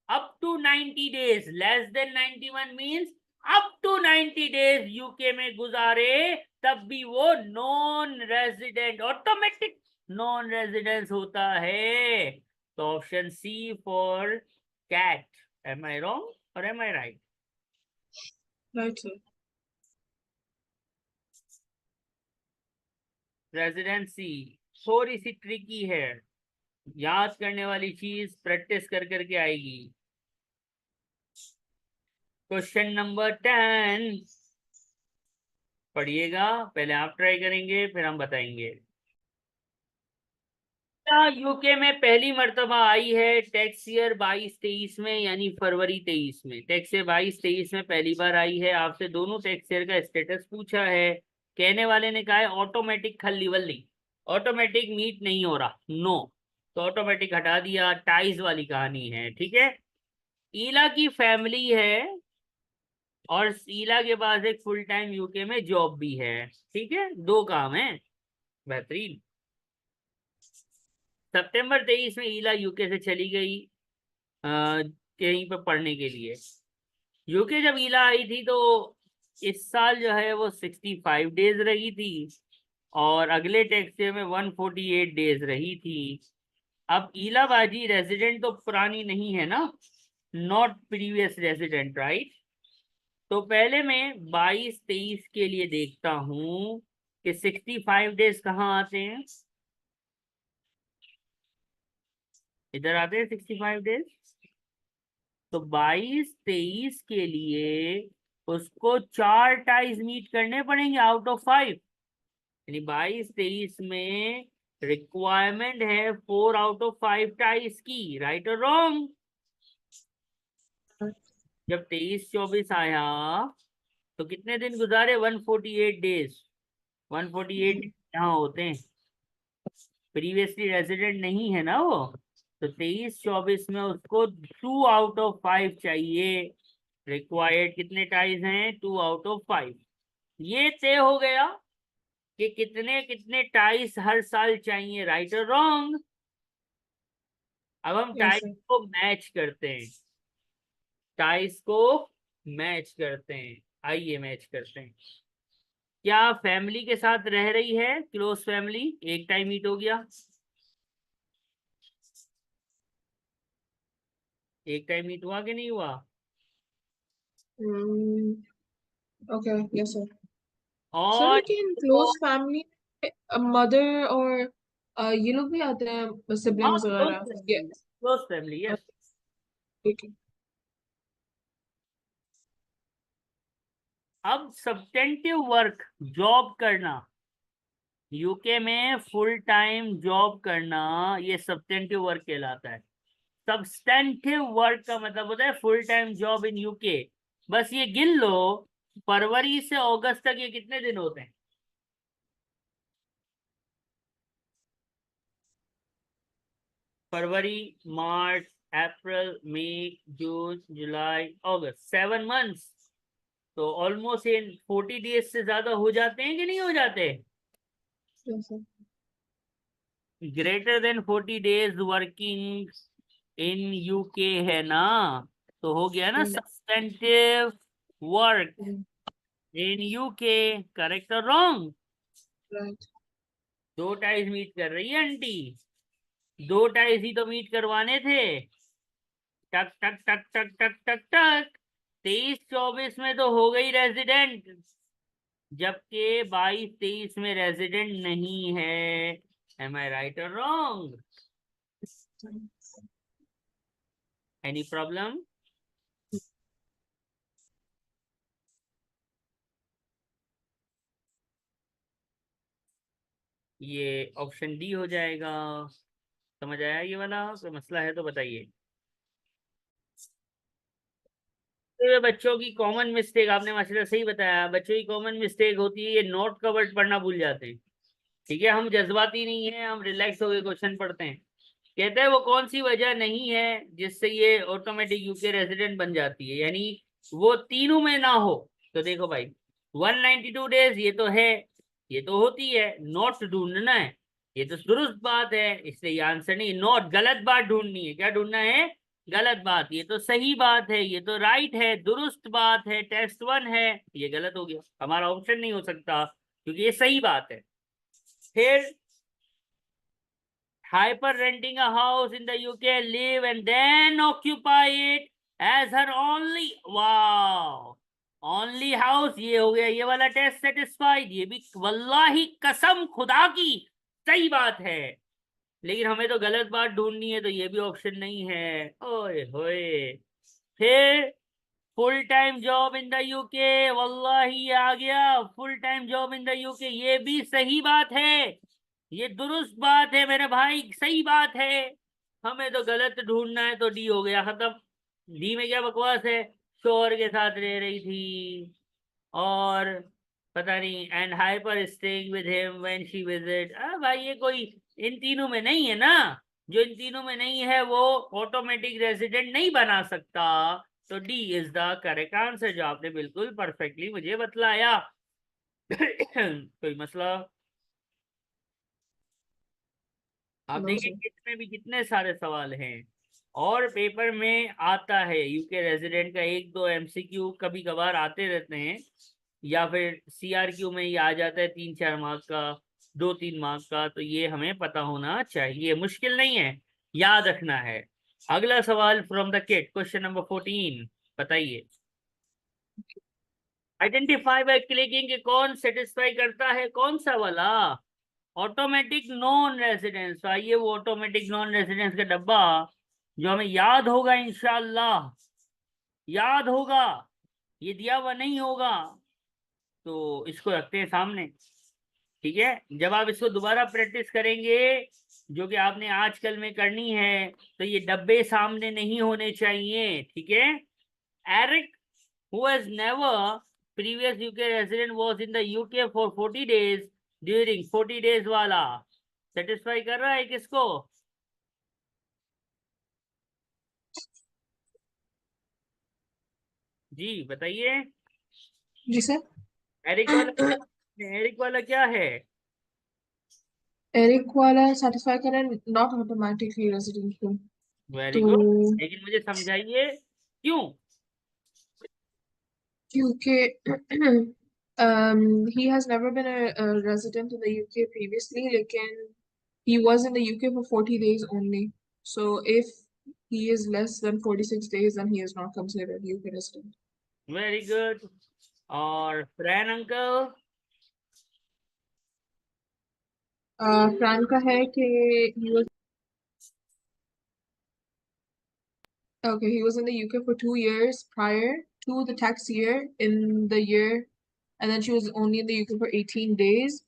up to 90 days, less than 91 means up to 90 days UK में गुजारे, तब भी वो non resident, automatic non residence होता है। तो option C for Cat. Am I wrong or am I right? Right sir. Residency थोड़ी सी ट्रिकी है, याद करने वाली चीज, प्रैक्टिस कर करके आएगी। क्वेश्चन नंबर 10 पढ़िएगा, पहले आप ट्राई करेंगे फिर हम बताएंगे। यूके में पहली मर्तबा आई है टैक्स ईयर 22-23 में, यानी फरवरी 23 में। टैक्स ईयर 22-23 में पहली बार आई है। आपसे दोनों टैक्स ईयर का स्टेटस पूछा है। कहने वाले ने कहा है ऑटोमेटिक खल्ली वल्ली, ऑटोमेटिक मीट नहीं हो रहा, नो। तो ऑटोमेटिक हटा दिया, टाइज वाली कहानी है, ठीक है। ईला की फैमिली है, और ईला के पास एक फुल टाइम यूके में जॉब भी है, ठीक है, 2 काम है, बेहतरीन। सितंबर 23 में ईला यूके से चली गई कहीं पर पढ़ने के लिए। यूके जब ईला आई थी तो इस साल जो है वो 65 डेज रही थी, और अगले टैक्स ईयर में 148 डेज रही थी। अब ईला बाजी रेजिडेंट तो पुरानी नहीं है ना, नॉट प्रीवियस रेजिडेंट, राइट। तो पहले मैं 22-23 के लिए देखता हूँ कि 65 डेज कहाँ आते हैं। इधर आते हैं 65 डेज। तो 22-23 के लिए उसको 4 टाइज मीट करने पड़ेंगे आउट ऑफ 5, यानी 22-23 में रिक्वायरमेंट है 4 आउट ऑफ 5 टाइज की, राइट और रॉन्ग? जब 23-24 आया तो कितने दिन गुजारे? 148 डेज। 148 यहाँ होते हैं, प्रीवियसली रेजिडेंट नहीं है ना वो। तो 23-24 में उसको 2 आउट ऑफ 5 चाहिए। रिक्वायर्ड कितने टाइज हैं? 2 आउट ऑफ 5। ये तय हो गया कि कितने कितने टाइज हर साल चाहिए, राइट और रॉन्ग? अब हम यस टाइज सर। को मैच करते हैं, टाइज को मैच करते हैं। आइए मैच करते हैं। क्या फैमिली के साथ रह रही है, क्लोज फैमिली, एक टाइम मीट हो गया, एक टाइम मीट हुआ कि नहीं हुआ? Okay yes sir. सर और लेकिन क्लोज फैमिली मदर और ये लोग भी आते हैं हाँ, सिबलिंग्स क्लोज वगैरह फैमिली, क्लोज फैमिली, अ, यस। ठीक है। अब सब्स्टेंटिव वर्क, जॉब करना, यूके में फुल टाइम जॉब करना, ये सब्स्टेंटिव वर्क कहलाता है। सब्स्टेंटिव वर्क का मतलब होता है full time job in UK. बस ये गिन लो, फरवरी से अगस्त तक ये कितने दिन होते हैं? फरवरी, मार्च, अप्रैल, मई, जून, जुलाई, अगस्त, 7 मंथ्स। तो ऑलमोस्ट इन 40 डेज से ज्यादा हो जाते हैं कि नहीं हो जाते? जैसे greater than 40 days working in UK है ना, तो हो गया ना सब्स्टेंटिव वर्क इन यूके। करेक्ट और रॉन्ग? राइट। दो टाइज मीट कर रही है आंटी, दो टाइज ही तो मीट करवाने थे। टक टक टक टक टक टक टक, 23-24 में तो हो गई रेजिडेंट, जबकि 22-23 में रेजिडेंट नहीं है। एम आई राइट और रॉन्ग? Any problem? ये ऑप्शन डी हो जाएगा। समझ आया ये वाला? कोई मसला है तो बताइए। तो ये बच्चों की कॉमन मिस्टेक, आपने माशाल्लाह सही बताया, बच्चों की कॉमन मिस्टेक होती है ये नोट कवर्ड पढ़ना भूल जाते हैं। ठीक है, हम जज्बाती नहीं है, हम रिलैक्स होकर क्वेश्चन पढ़ते हैं। कहते हैं वो कौन सी वजह नहीं है जिससे ये ऑटोमेटिक यूके रेजिडेंट बन जाती है, यानी वो तीनों में ना हो। तो देखो भाई, 192 डेज ये तो है, ये तो होती है, नोट ढूंढना है, ये तो दुरुस्त बात है, इसलिए ये आंसर नहीं, नोट गलत बात ढूंढनी है। क्या ढूंढना है? गलत बात। ये तो सही बात है, ये तो राइट है, दुरुस्त बात है, टेस्ट 1 है, ये गलत हो गया, हमारा ऑप्शन नहीं हो सकता क्योंकि ये सही बात है। फिर hyper renting a house in the UK, live and then occupy it as her only, wow, only house, ये हो गया ये वाला टेस्ट सेटिस्फाइड। ये भी वल्लाही कसम खुदा की सही बात है, लेकिन हमें तो गलत बात ढूंढनी है, तो ये भी ऑप्शन नहीं है। ओए होए। फिर full time job in the UK, वल्लाही ये आ गया, full time job in the UK, ये भी सही बात है, ये दुरुस्त बात है मेरे भाई, सही बात है। हमें तो गलत ढूंढना है, तो डी हो गया, खत्म। डी में क्या बकवास है? शोहर के साथ रह रही थी, और पता नहीं, and hyper staying with him when she visit. भाई ये कोई इन तीनों में नहीं है ना, जो इन तीनों में नहीं है वो ऑटोमेटिक रेजिडेंट नहीं बना सकता। तो D is the correct answer, जो आपने बिल्कुल परफेक्टली मुझे बतलाया। कोई मसला? आप नो सर। देखेंगे इसमें भी कितने सारे सवाल हैं, और पेपर में आता है यूके रेजिडेंट का एक दो एमसीक्यू कभी कभार आते रहते हैं, या फिर सीआरक्यू में ये आ जाता है 3-4 मार्क का, 2-3 मार्क का, तो ये हमें पता होना चाहिए, मुश्किल नहीं है, याद रखना है। अगला सवाल from the kit, question number 14, बताइए। आइडेंटिफाई बाय क्लिकिंग के कौन सेटिस्फाई करता है, कौन सा वाला? Automatic non residence. आइए वो ऑटोमेटिक नॉन रेजिडेंस का डब्बा जो हमें याद होगा, इंशाल्लाह याद होगा, ये दिया हुआ नहीं होगा, तो इसको रखते हैं सामने। ठीक है, जब आप इसको दोबारा प्रैक्टिस करेंगे, जो कि आपने आजकल में करनी है, तो ये डब्बे सामने नहीं होने चाहिए। ठीक है। Eric, who has never previous UK resident, was in the UK for 40 days during 40 days वाला सेटिस्फाई कर रहा है किसको? जी बताइए। जी सर। एरिक वाला क्या है? एरिक वाला सेटिस्फाई करें, नॉट ऑटोमेटिकली रेजिडेंशियल। वेरी तो गुड, लेकिन मुझे समझाइए क्यों? क्योंकि he has never been a resident in the UK previously, लेकिन he was in the UK for 40 days only. So if he is less than 46 days, then he is not considered UK resident. Very good. और फ्रैन uncle? Frank का है कि he was okay, he was in the UK for 2 years prior to the tax year in the year, and then she was only in the UK for 18 days.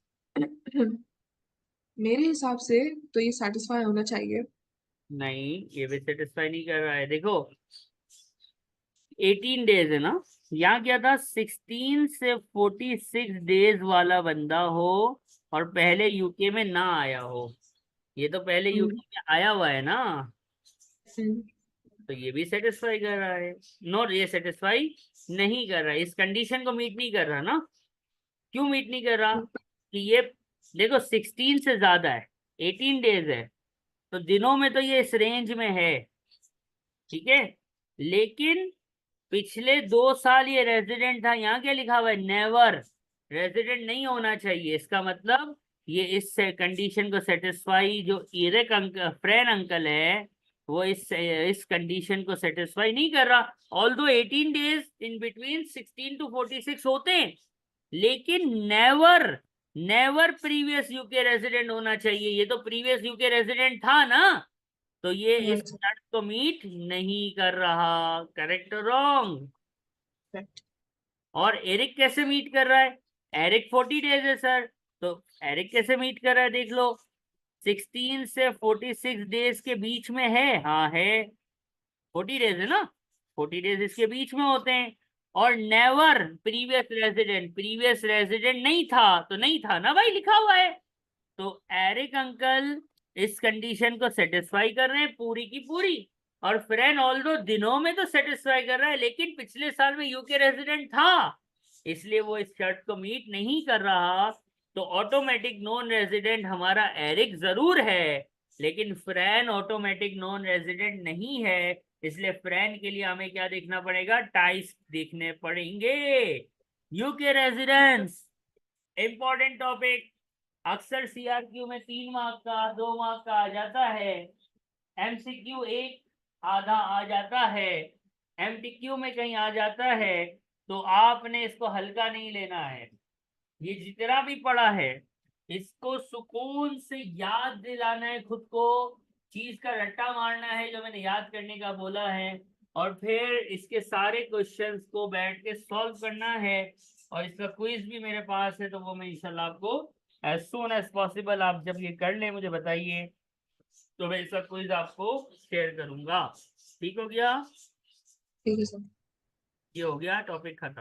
मेरे हिसाब से तो ये satisfy होना चाहिए. नहीं, ये भी सेटिस्फाई नहीं कर रहा है। देखो 18 डेज है ना, यहाँ क्या था 16 से 46 डेज वाला बंदा हो और पहले यूके में ना आया हो। ये तो पहले हम्म, यूके में आया हुआ है ना, हम्म, तो ये भी सेटिस्फाई कर रहा है। नो, ये सेटिस्फाई नहीं कर रहा है, इस कंडीशन को मीट नहीं कर रहा ना। क्यों मीट नहीं कर रहा? कि ये देखो 16 से ज्यादा है, 18 डेज है, तो दिनों में तो ये इस रेंज में है, ठीक है। लेकिन पिछले 2 साल ये रेजिडेंट था, यहाँ क्या लिखा हुआ है, नेवर रेजिडेंट नहीं होना चाहिए। इसका मतलब ये इस कंडीशन को सेटिस्फाई, जो इरेक अंकल फ्रेन अंकल है, वो इस कंडीशन को सेटिस्फाई नहीं कर रहा। Although 18 days in between 16 to 46 होते हैं, लेकिन never never previous UK resident होना चाहिए। ये तो प्रीवियस यूके रेजिडेंट था ना, तो ये इस right, शर्त को मीट नहीं कर रहा। करेक्ट और रॉन्ग? correct. और एरिक कैसे मीट कर रहा है? एरिक 40 डेज है सर, तो एरिक कैसे मीट कर रहा है देख लो। 16 से 46 डेज के बीच में है, हाँ है, 40 डेज है ना, 40 डेज इसके बीच में होते हैं। और नेवर प्रीवियस रेजिडेंट नहीं था, तो नहीं था ना भाई, लिखा हुआ है। तो एरिक अंकल इस कंडीशन को सेटिस्फाई कर रहे हैं पूरी की पूरी। और फ्रेंड ऑल्दो दिनों में तो सेटिस्फाई कर रहा है, लेकिन पिछले साल में यूके रेजिडेंट था, इसलिए वो इस शर्त को मीट नहीं कर रहा। तो ऑटोमेटिक नॉन रेजिडेंट हमारा एरिक जरूर है, लेकिन फ्रैन ऑटोमेटिक नॉन रेजिडेंट नहीं है। इसलिए फ्रैन के लिए हमें क्या देखना पड़ेगा, टाइस देखने पड़ेंगे। यूके रेजिडेंस इंपॉर्टेंट टॉपिक, अक्सर सीआरक्यू में 3 मार्क का, 2 मार्क का आ जाता है, एमसीक्यू एक आधा आ जाता है, एमटीक्यू में कहीं आ जाता है। तो आपने इसको हल्का नहीं लेना है, ये जितना भी पढ़ा है इसको सुकून से याद दिलाना है खुद को, चीज का रट्टा मारना है जो मैंने याद करने का बोला है, और फिर इसके सारे क्वेश्चंस को बैठ के सॉल्व करना है। और इसका क्विज भी मेरे पास है, तो वो मैं इंशाल्लाह आपको एज सून एज पॉसिबल, आप जब ये कर लें मुझे बताइए, तो मैं इसका क्विज आपको शेयर करूंगा। ठीक हो गया? ठीक है सर. ये हो गया टॉपिक खत्म।